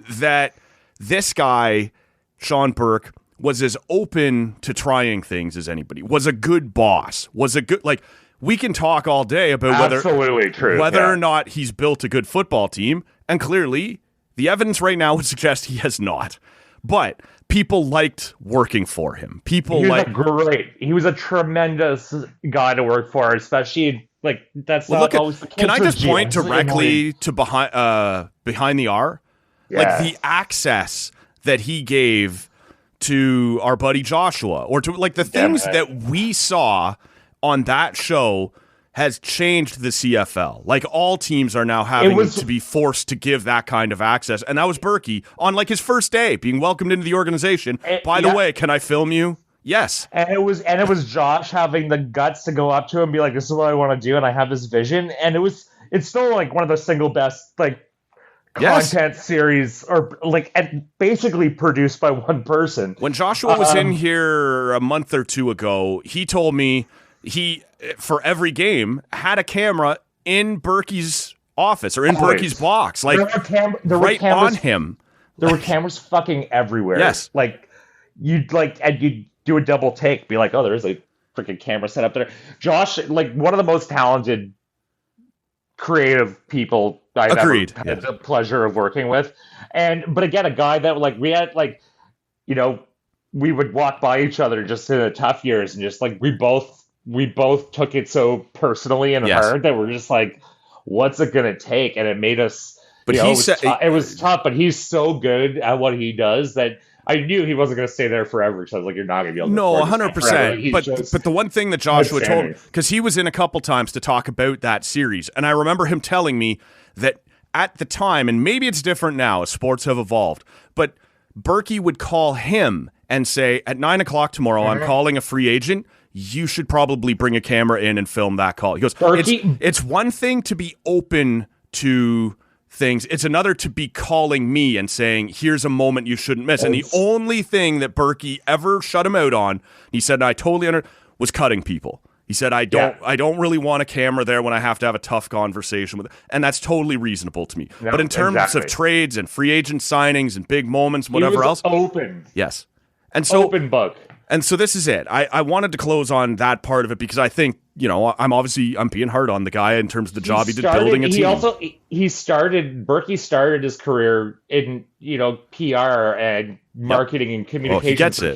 that this guy, Shawn Burke, was as open to trying things as anybody, was a good boss, was a good, we can talk all day about whether or not he's built a good football team, and clearly the evidence right now would suggest he has not. But people liked working for him. He was a tremendous guy to work for, especially that's always the case. Can I just point directly to behind the R? Like the access that he gave to our buddy Joshua, or to like the things that we saw on that show has changed the CFL. Like all teams are now having to be forced to give that kind of access. And that was Berkey on like his first day being welcomed into the organization. By the way, can I film you? Yes. And it was Josh having the guts to go up to him and be like, this is what I want to do, and I have this vision. And it's still like one of the single best like content series, or like basically produced by one person. When Joshua was in here a month or two ago, he told me he, for every game, had a camera in Berkey's office or in Berkey's box, like right on him. There were cameras fucking everywhere. Yes. Like you'd do a double take, be like, oh, there's a freaking camera set up there. Josh, like one of the most talented creative people I've ever had the pleasure of working with. But again, a guy that like we had like, you know, we would walk by each other just in the tough years, and just like we both took it so personally and hard that we're just like, what's it gonna take? And it made us, but it was tough, but he's so good at what he does that I knew he wasn't going to stay there forever. So I was like, you're not going to be able to. No, 100%. But the one thing that Joshua told me, because he was in a couple times to talk about that series, and I remember him telling me that at the time, and maybe it's different now as sports have evolved, but Berkey would call him and say, at 9:00 tomorrow, I'm calling a free agent. You should probably bring a camera in and film that call. He goes, it's one thing to be open to things. It's another to be calling me and saying, here's a moment you shouldn't miss. And the only thing that Berkey ever shut him out on, he said, and I totally was cutting people. He said, I don't really want a camera there when I have to have a tough conversation with it. And that's totally reasonable to me. No, but in terms of trades and free agent signings and big moments, whatever else. Open. Yes. And so open book. And so this is it. I wanted to close on that part of it because I think, you know, I'm being hard on the guy in terms of the job he did building a team. Berkey started his career in, you know, PR and marketing and communication. He gets it.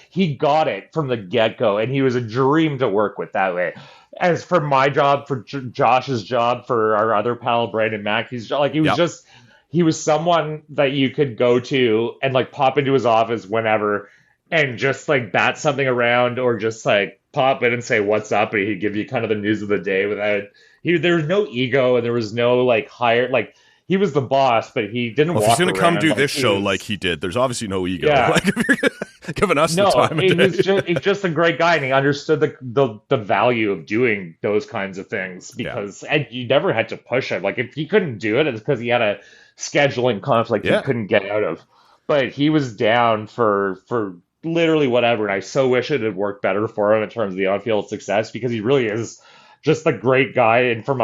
He got it from the get-go, and he was a dream to work with that way. As for my job, for Josh's job, for our other pal, Brandon Mack, he was someone that you could go to and like pop into his office whenever and just like bat something around, or just like pop in and say what's up, and he'd give you kind of the news of the day without there was no ego, and there was no like higher, like he was the boss, but he didn't walk around. If he's going to come do this show like he did, there's obviously no ego. Yeah. Like, if you're giving us the time of day. He's just a great guy, and he understood the value of doing those kinds of things, because and you never had to push him. Like if he couldn't do it, it's because he had a scheduling conflict he couldn't get out of. But he was down for literally whatever, and I so wish it had worked better for him in terms of the on-field success, because he really is just a great guy, and from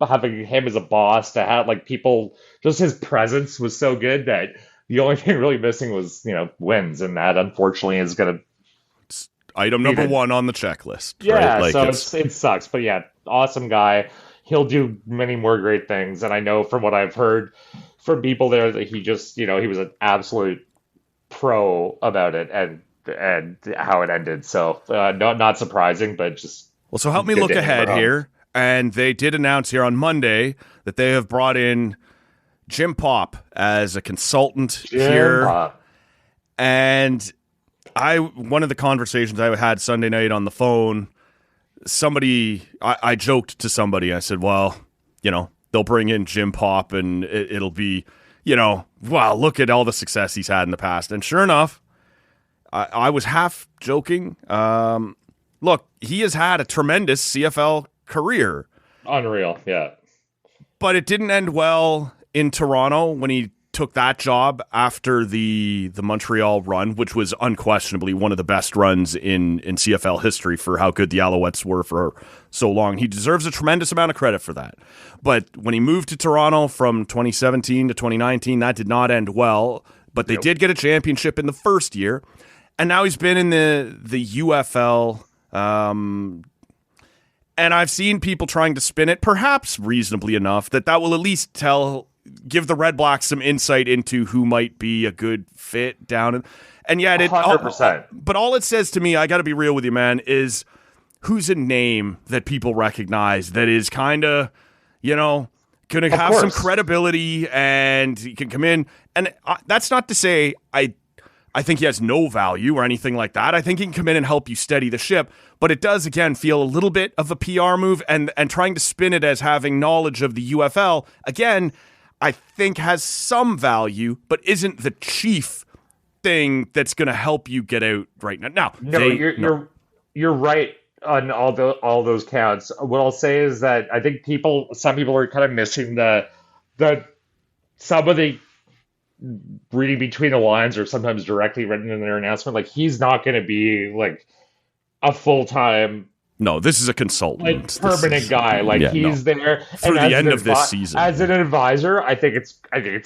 having him as a boss to have like people, just his presence was so good that the only thing really missing was, you know, wins, and that unfortunately is going to item number one on the checklist. Yeah, right? Like so it sucks, but yeah, awesome guy. He'll do many more great things, and I know from what I've heard from people there that he just, you know, he was an absolute pro about it and how it ended. So not surprising, but just so help me look ahead here. And they did announce here on Monday that they have brought in Jim Popp as a consultant here. And one of the conversations I had Sunday night on the phone, I joked to somebody. I said, well, you know, they'll bring in Jim Popp and it'll be, you know, wow, look at all the success he's had in the past. And sure enough, I was half joking. Look, he has had a tremendous CFL career. Unreal, yeah. But it didn't end well in Toronto when he took that job after the Montreal run, which was unquestionably one of the best runs in CFL history for how good the Alouettes were for so long. He deserves a tremendous amount of credit for that. But when he moved to Toronto from 2017 to 2019, that did not end well. But they did get a championship in the first year. And now he's been in the UFL. And I've seen people trying to spin it, perhaps reasonably enough, that will at least give the Red Blacks some insight into who might be a good fit down. And yet, 100%. But all it says to me, I got to be real with you, man, is who's a name that people recognize that is kind of, you know, going to have some credibility, and he can come in. And that's not to say I think he has no value or anything like that. I think he can come in and help you steady the ship. But it does, again, feel a little bit of a PR move, and trying to spin it as having knowledge of the UFL, again, I think has some value, but isn't the chief thing that's going to help you get out right now. You're right on all those counts. What I'll say is that I think some people are kind of missing the some of the reading between the lines, or sometimes directly written in their announcement. Like, he's not going to be like a full-time. No, this is a consultant, like permanent guy. Like, he's there through the end of this season. As an advisor, I think it's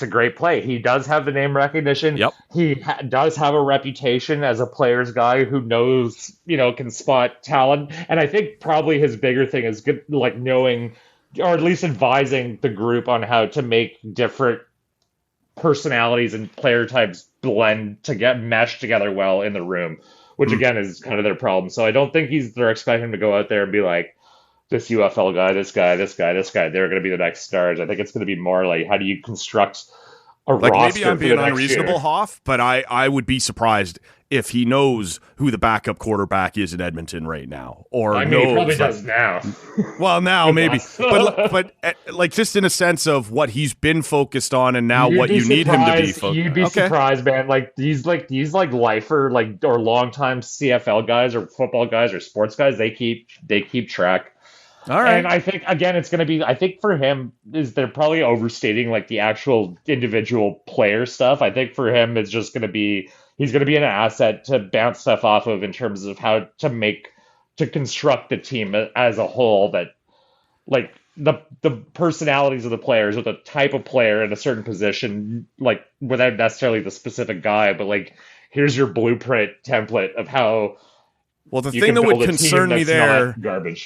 a great play. He does have the name recognition. Yep. He does have a reputation as a player's guy who knows, can spot talent. And I think probably his bigger thing is good, like knowing, or at least advising the group on how to make different personalities and player types blend to get meshed together well in the room, which again is kind of their problem. So I don't think they're expecting him to go out there and be like, this UFL guy, this guy, they're going to be the next stars. I think it's going to be more like, how do you construct a roster? Maybe I'm being unreasonable, Hoff, but I would be surprised if he knows who the backup quarterback is in Edmonton right now. Or he probably does now. Well, now maybe, but like just in a sense of what he's been focused on, and now what you need him to be focused on. You'd be surprised, man. Like these lifer, like, or longtime CFL guys or football guys or sports guys. They keep track. All right. And I think, again, it's going to be, I think for him, they're probably overstating like the actual individual player stuff. I think for him, it's just going to be, he's going to be an asset to bounce stuff off of in terms of how to construct the team as a whole, that like the personalities of the players, or the type of player in a certain position, like without necessarily the specific guy, but like, here's your blueprint template of how. Well, the thing that would concern me there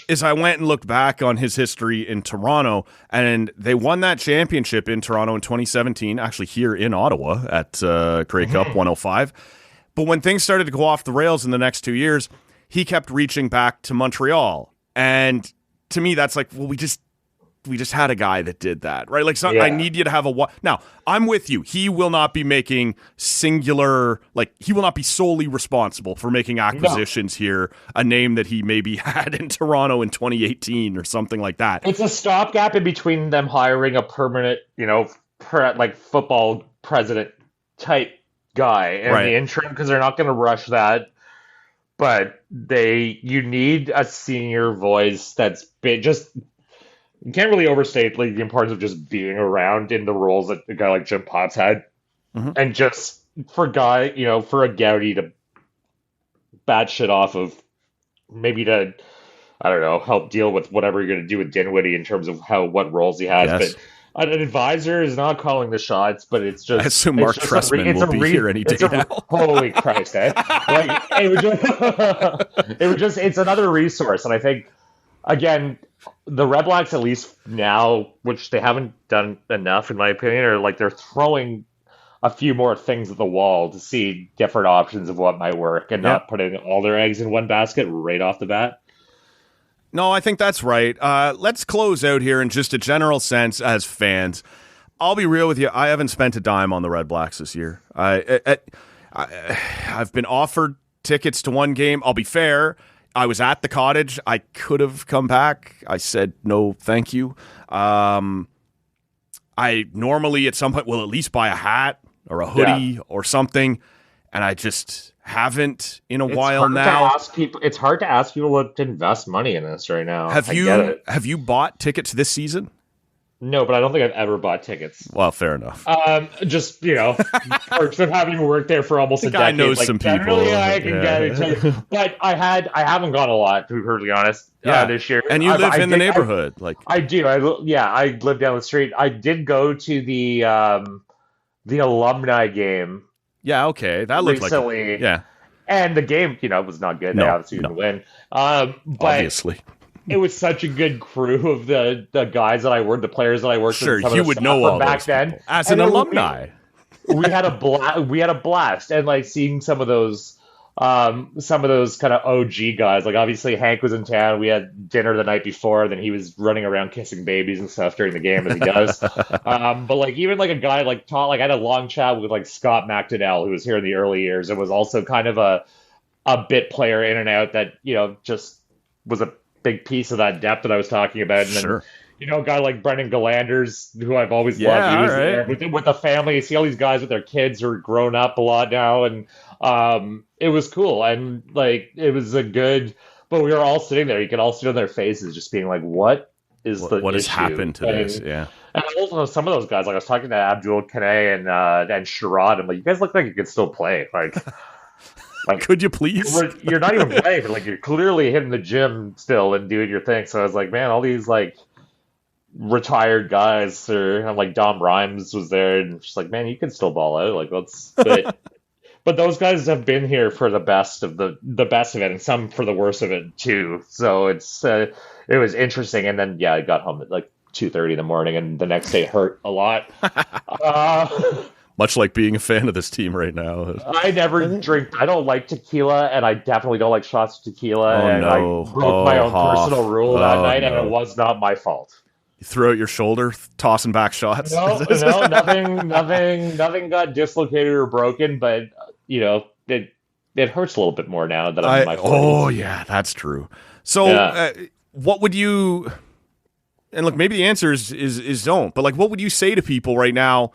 is I went and looked back on his history in Toronto, and they won that championship in Toronto in 2017, actually here in Ottawa at Grey Cup 105. But when things started to go off the rails in the next 2 years, he kept reaching back to Montreal. And to me, that's like, well, we just had a guy that did that, right? Like, I need you to have Now, I'm with you. He will not be making singular, like, he will not be solely responsible for making acquisitions here, a name that he maybe had in Toronto in 2018 or something like that. It's a stopgap in between them hiring a permanent, like football president type guy in the interim, because they're not going to rush that. But you need a senior voice that's been just. You can't really overstate like the importance of just being around in the roles that a guy like Jim Popp's had, and just for a Gowdy to bat shit off of, maybe to, I don't know, help deal with whatever you're going to do with Dinwiddie in terms of what roles he has. Yes. But an advisor is not calling the shots, but it's just. I assume Mark Trestman will be here any day now. Holy Christ, eh? Like, it's another resource, and I think, again, the REDBLACKS, at least now, which they haven't done enough, in my opinion, are like they're throwing a few more things at the wall to see different options of what might work, and not putting all their eggs in one basket right off the bat. No, I think that's right. Let's close out here in just a general sense as fans. I'll be real with you. I haven't spent a dime on the REDBLACKS this year. I've been offered tickets to one game. I'll be fair. I was at the Cottage. I could have come back. I said no, thank you. I normally at some point will at least buy a hat or a hoodie or something, and I just haven't in a while now. It's hard to ask people to invest money in this right now. Have you bought tickets this season? No, but I don't think I've ever bought tickets. Well, fair enough. Just, perks of having worked there for almost a decade. I know some people. I can get it. But I haven't gone a lot, to be perfectly honest, this year. And you live in the neighborhood. I do. I live down the street. I did go to the alumni game. Yeah, okay. That looked recently. Yeah. And the game, was not good. They obviously didn't win. But obviously. It was such a good crew of the guys that the players that I worked with. Sure, you would know all back then. As an alumni. We had a blast. And like seeing some of those some of those kind of OG guys. Like obviously Hank was in town. We had dinner the night before. Then he was running around kissing babies and stuff during the game as he does. But like even like a guy like Todd, like I had a long chat with like Scott McDonnell, who was here in the early years. It was also kind of a bit player in and out that, just was a big piece of that depth that I was talking about. And then, a guy like Brendan Galanders, who I've always loved. He was there with the family. You see all these guys with their kids who are grown up a lot now. And it was cool. And like, it was but we were all sitting there. You could all see on their faces just being like, what has happened to this? Yeah. And also some of those guys, like I was talking to Abdul Kane and Sherrod. I'm like, you guys look like you could still play. Like, could you please? You're not even playing, but like you're clearly hitting the gym still and doing your thing. So I was like, man, all these like retired guys, and like Dom Rhymes was there, and just like, man, you can still ball out. Like but those guys have been here for the best of it, and some for the worst of it too. So it was interesting. And then I got home at like 2:30 in the morning, and the next day hurt a lot. Much like being a fan of this team right now. I never drink. I don't like tequila, and I definitely don't like shots of tequila. I broke my own personal rule that night, and it was not my fault. You threw out your shoulder, tossing back shots. No, nothing got dislocated or broken, but it hurts a little bit more now that I'm in my 40s. Oh yeah, that's true. So, what would you? And look, maybe the answer is don't. But like, what would you say to people right now?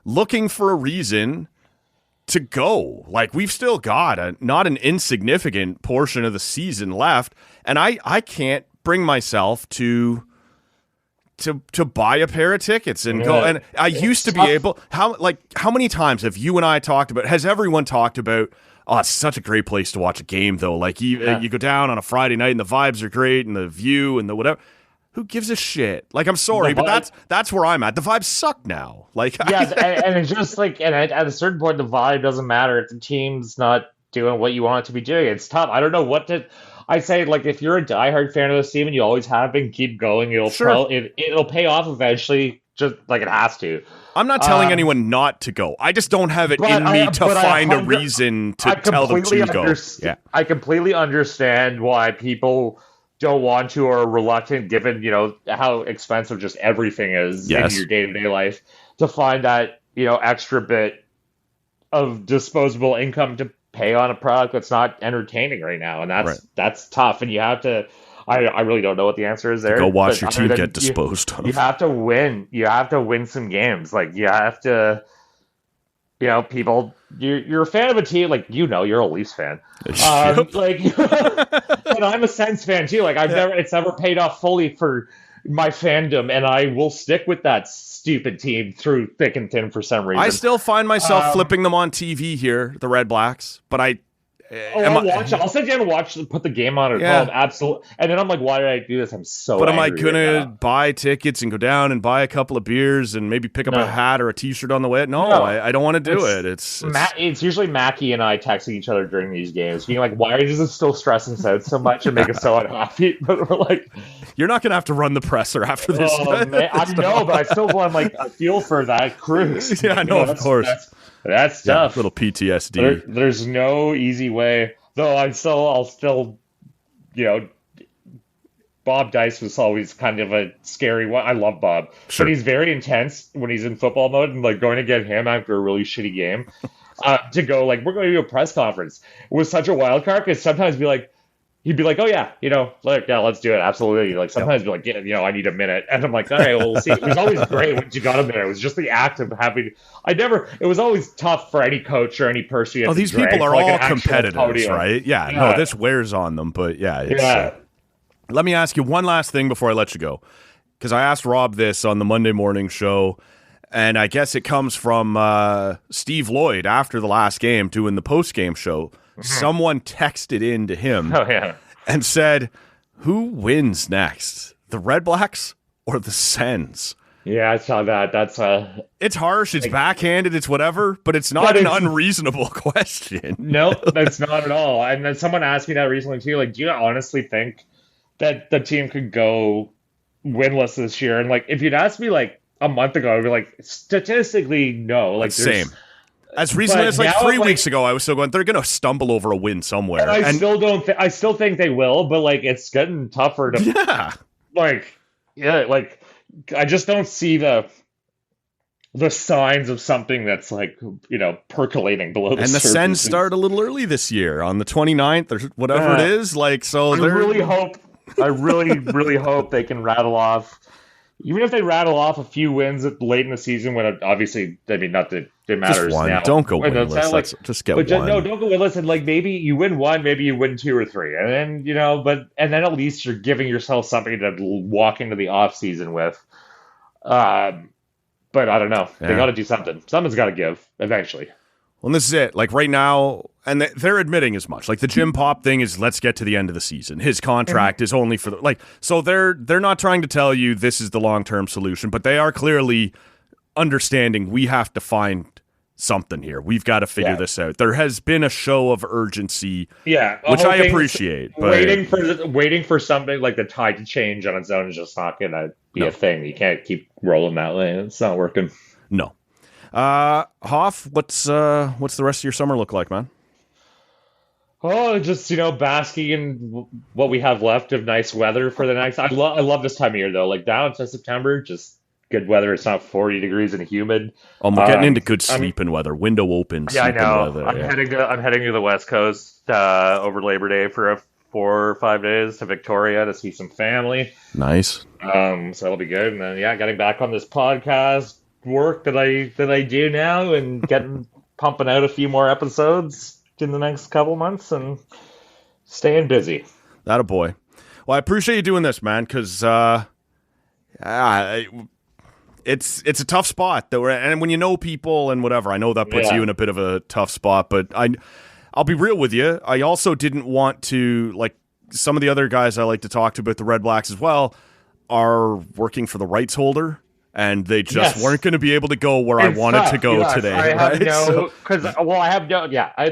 Looking for a reason to go. Like, we've still got not an insignificant portion of the season left, and I can't bring myself to buy a pair of tickets and go. And I used to be able. How many times have you and I talked about? Has everyone talked about? Oh, it's such a great place to watch a game, though. Like you go down on a Friday night and the vibes are great and the view and the whatever. Who gives a shit? Like, I'm sorry, but that's where I'm at. The vibes suck now. Like, and it's just like, and at a certain point, the vibe doesn't matter if the team's not doing what you want it to be doing. It's tough. I don't know what to. I say, like, if you're a diehard fan of this team and you always have been, keep going. It'll pay off eventually. Just like it has to. I'm not telling anyone not to go. I just don't have it in me to find a reason to tell them to go. Yeah, I completely understand why people don't want to or are reluctant, given how expensive just everything is in your day-to-day life, to find that extra bit of disposable income to pay on a product that's not entertaining right now, and that's tough. And you have to. I really don't know what the answer is there. Go watch your team get disposed of. You have to win. You have to win some games. Like you have to. People. You're a fan of a team, like you're a Leafs fan. And I'm a Sens fan too. Like it's never paid off fully for my fandom, and I will stick with that stupid team through thick and thin for some reason. I still find myself flipping them on TV here, the Red Blacks, but I'll sit down and put the game on at home, absolutely. And then I'm like, why did I do this? I'm so. But am I gonna buy tickets and go down and buy a couple of beers and maybe pick up a hat or a T-shirt on the way? No. I don't want to do it. It's usually Mackie and I texting each other during these games, being like, why is this still stressing us out so much and make us so unhappy? But we're like, you're not gonna have to run the presser after this. Oh, man, I know, but I still want I feel for that crew. Yeah, I know, of course. That's tough. Little PTSD. There's no easy way. Though I'll still, Bob Dice was always kind of a scary one. I love Bob, but he's very intense when he's in football mode, and like going to get him after a really shitty game to go like, we're going to do a press conference was such a wild card, because sometimes he'd be like, oh yeah, let's do it. Absolutely. Like sometimes be like, I need a minute. And I'm like, all right, well, we'll see. It was always great when you got him there. It was just the act of having, it was always tough for any coach or any person. Oh, these people are all competitors, right? Yeah, no, this wears on them, but let me ask you one last thing before I let you go. Because I asked Rob this on the Monday morning show, and I guess it comes from Steve Lloyd after the last game doing the post-game show. Someone texted in to him and said, who wins next, the Red Blacks or the Sens? Yeah, I saw that. It's harsh, it's backhanded, it's whatever, but it's not an unreasonable question. No, that's not at all. And then someone asked me that recently too, like, do you honestly think that the team could go winless this year? And like, if you'd asked me like a month ago, I'd be like, statistically, no. Like, same. As recently as like 3 weeks ago, I was still going, they're going to stumble over a win somewhere. And I still think they will, but like it's getting tougher to I just don't see the signs of something that's like, percolating below the surface. And the Sens start a little early this year on the 29th or whatever it is. Like, so I really, really hope they can rattle off, even if they rattle off a few wins late in the season when obviously, I mean, not that it matters just one. now. Don't go winless. Just get one. Don't go winless. And like maybe you win one, maybe you win 2 or 3. And then, and then at least you're giving yourself something to walk into the off season with. But I don't know. Yeah. They got to do something. Someone's got to give eventually. Well, and this is it. Like right now, and they're admitting as much. Like the Jim Popp thing is, let's get to the end of the season. His contract is only for so they're not trying to tell you this is the long-term solution, but they are clearly understanding we have to find something here. We've got to figure this out. There has been a show of urgency, which I appreciate. But waiting for something like the tide to change on its own is just not going to be a thing. You can't keep rolling that way. It's not working. No. Hof, what's the rest of your summer look like, man? Oh, just basking in what we have left of nice weather for the next. I love this time of year though. Like down to September, just good weather. It's not 40 degrees and humid. We're getting into good sleeping weather. Window open. Yeah, I know. Weather, I'm heading to the West Coast over Labor Day for 4 or 5 days to Victoria to see some family. Nice. So that'll be good. And then getting back on this podcast work that I do now and pumping out a few more episodes in the next couple months and staying busy. That a boy. Well, I appreciate you doing this, man, because it's a tough spot that we're in. And when you know people and whatever, I know that puts you in a bit of a tough spot, but I'll be real with you. I also didn't want to, like some of the other guys I like to talk to about the Red Blacks as well, are working for the rights holder. And they just weren't going to be able to go where I wanted to go today. I have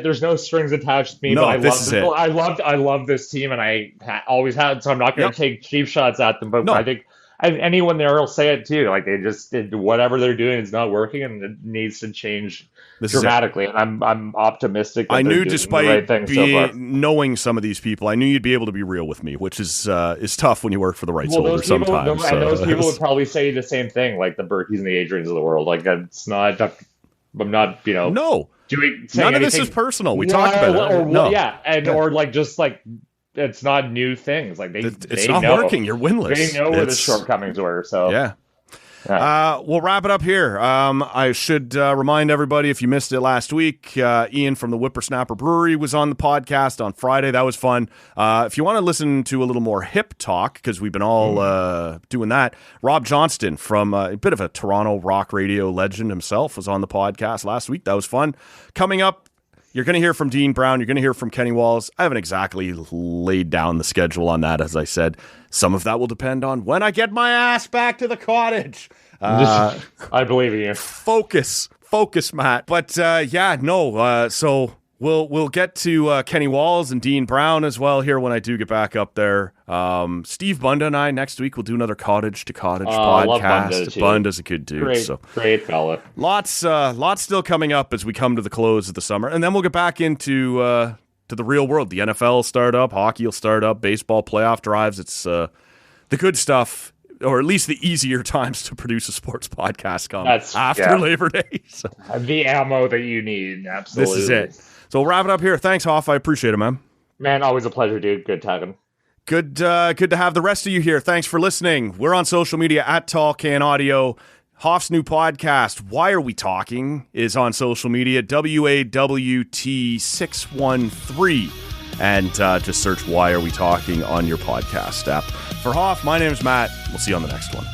there's no strings attached to me. No, but this is it. I love this team, and I always had. So I'm not going to take cheap shots at them. But I think anyone there will say it too. Like they just did whatever they're doing is not working, and it needs to change dramatically. And I'm optimistic. That I knew, despite the right thing knowing some of these people, I knew you'd be able to be real with me, which is tough when you work for the rights holder sometimes. And those people would probably say the same thing, like the Burkies and the Adrians of the world. Like it's not. I'm not. No. None of this is personal. We talked about it. Or like just like. It's not new things. Like it's not working. You're winless. They know where the shortcomings were. So we'll wrap it up here. I should remind everybody, if you missed it last week, Ian from the Whippersnapper Brewery was on the podcast on Friday. That was fun. If you want to listen to a little more hip talk, because we've been all doing that, Rob Johnston from a bit of a Toronto rock radio legend himself was on the podcast last week. That was fun. Coming up, you're going to hear from Dean Brown. You're going to hear from Kenny Walls. I haven't exactly laid down the schedule on that, as I said. Some of that will depend on when I get my ass back to the cottage. I believe in you. Focus, Matt. But so we'll get to Kenny Walls and Dean Brown as well here when I do get back up there. Steve Bunda and I next week will do another cottage to cottage podcast. Bunda's a good dude. Great fella. Lots still coming up as we come to the close of the summer, and then we'll get back into to the real world. The NFL will start up, hockey will start up, baseball playoff drives. It's the good stuff, or at least the easier times to produce a sports podcast come after Labor Day. So. The ammo that you need, absolutely. This is it. So we'll wrap it up here. Thanks, Hoff. I appreciate it, man. Man, always a pleasure, dude. Good talking. Good to have the rest of you here. Thanks for listening. We're on social media at Tall Can Audio. Hoff's new podcast, Why Are We Talking, is on social media, WAWT613. And just search Why Are We Talking on your podcast app. For Hoff, my name is Matt. We'll see you on the next one.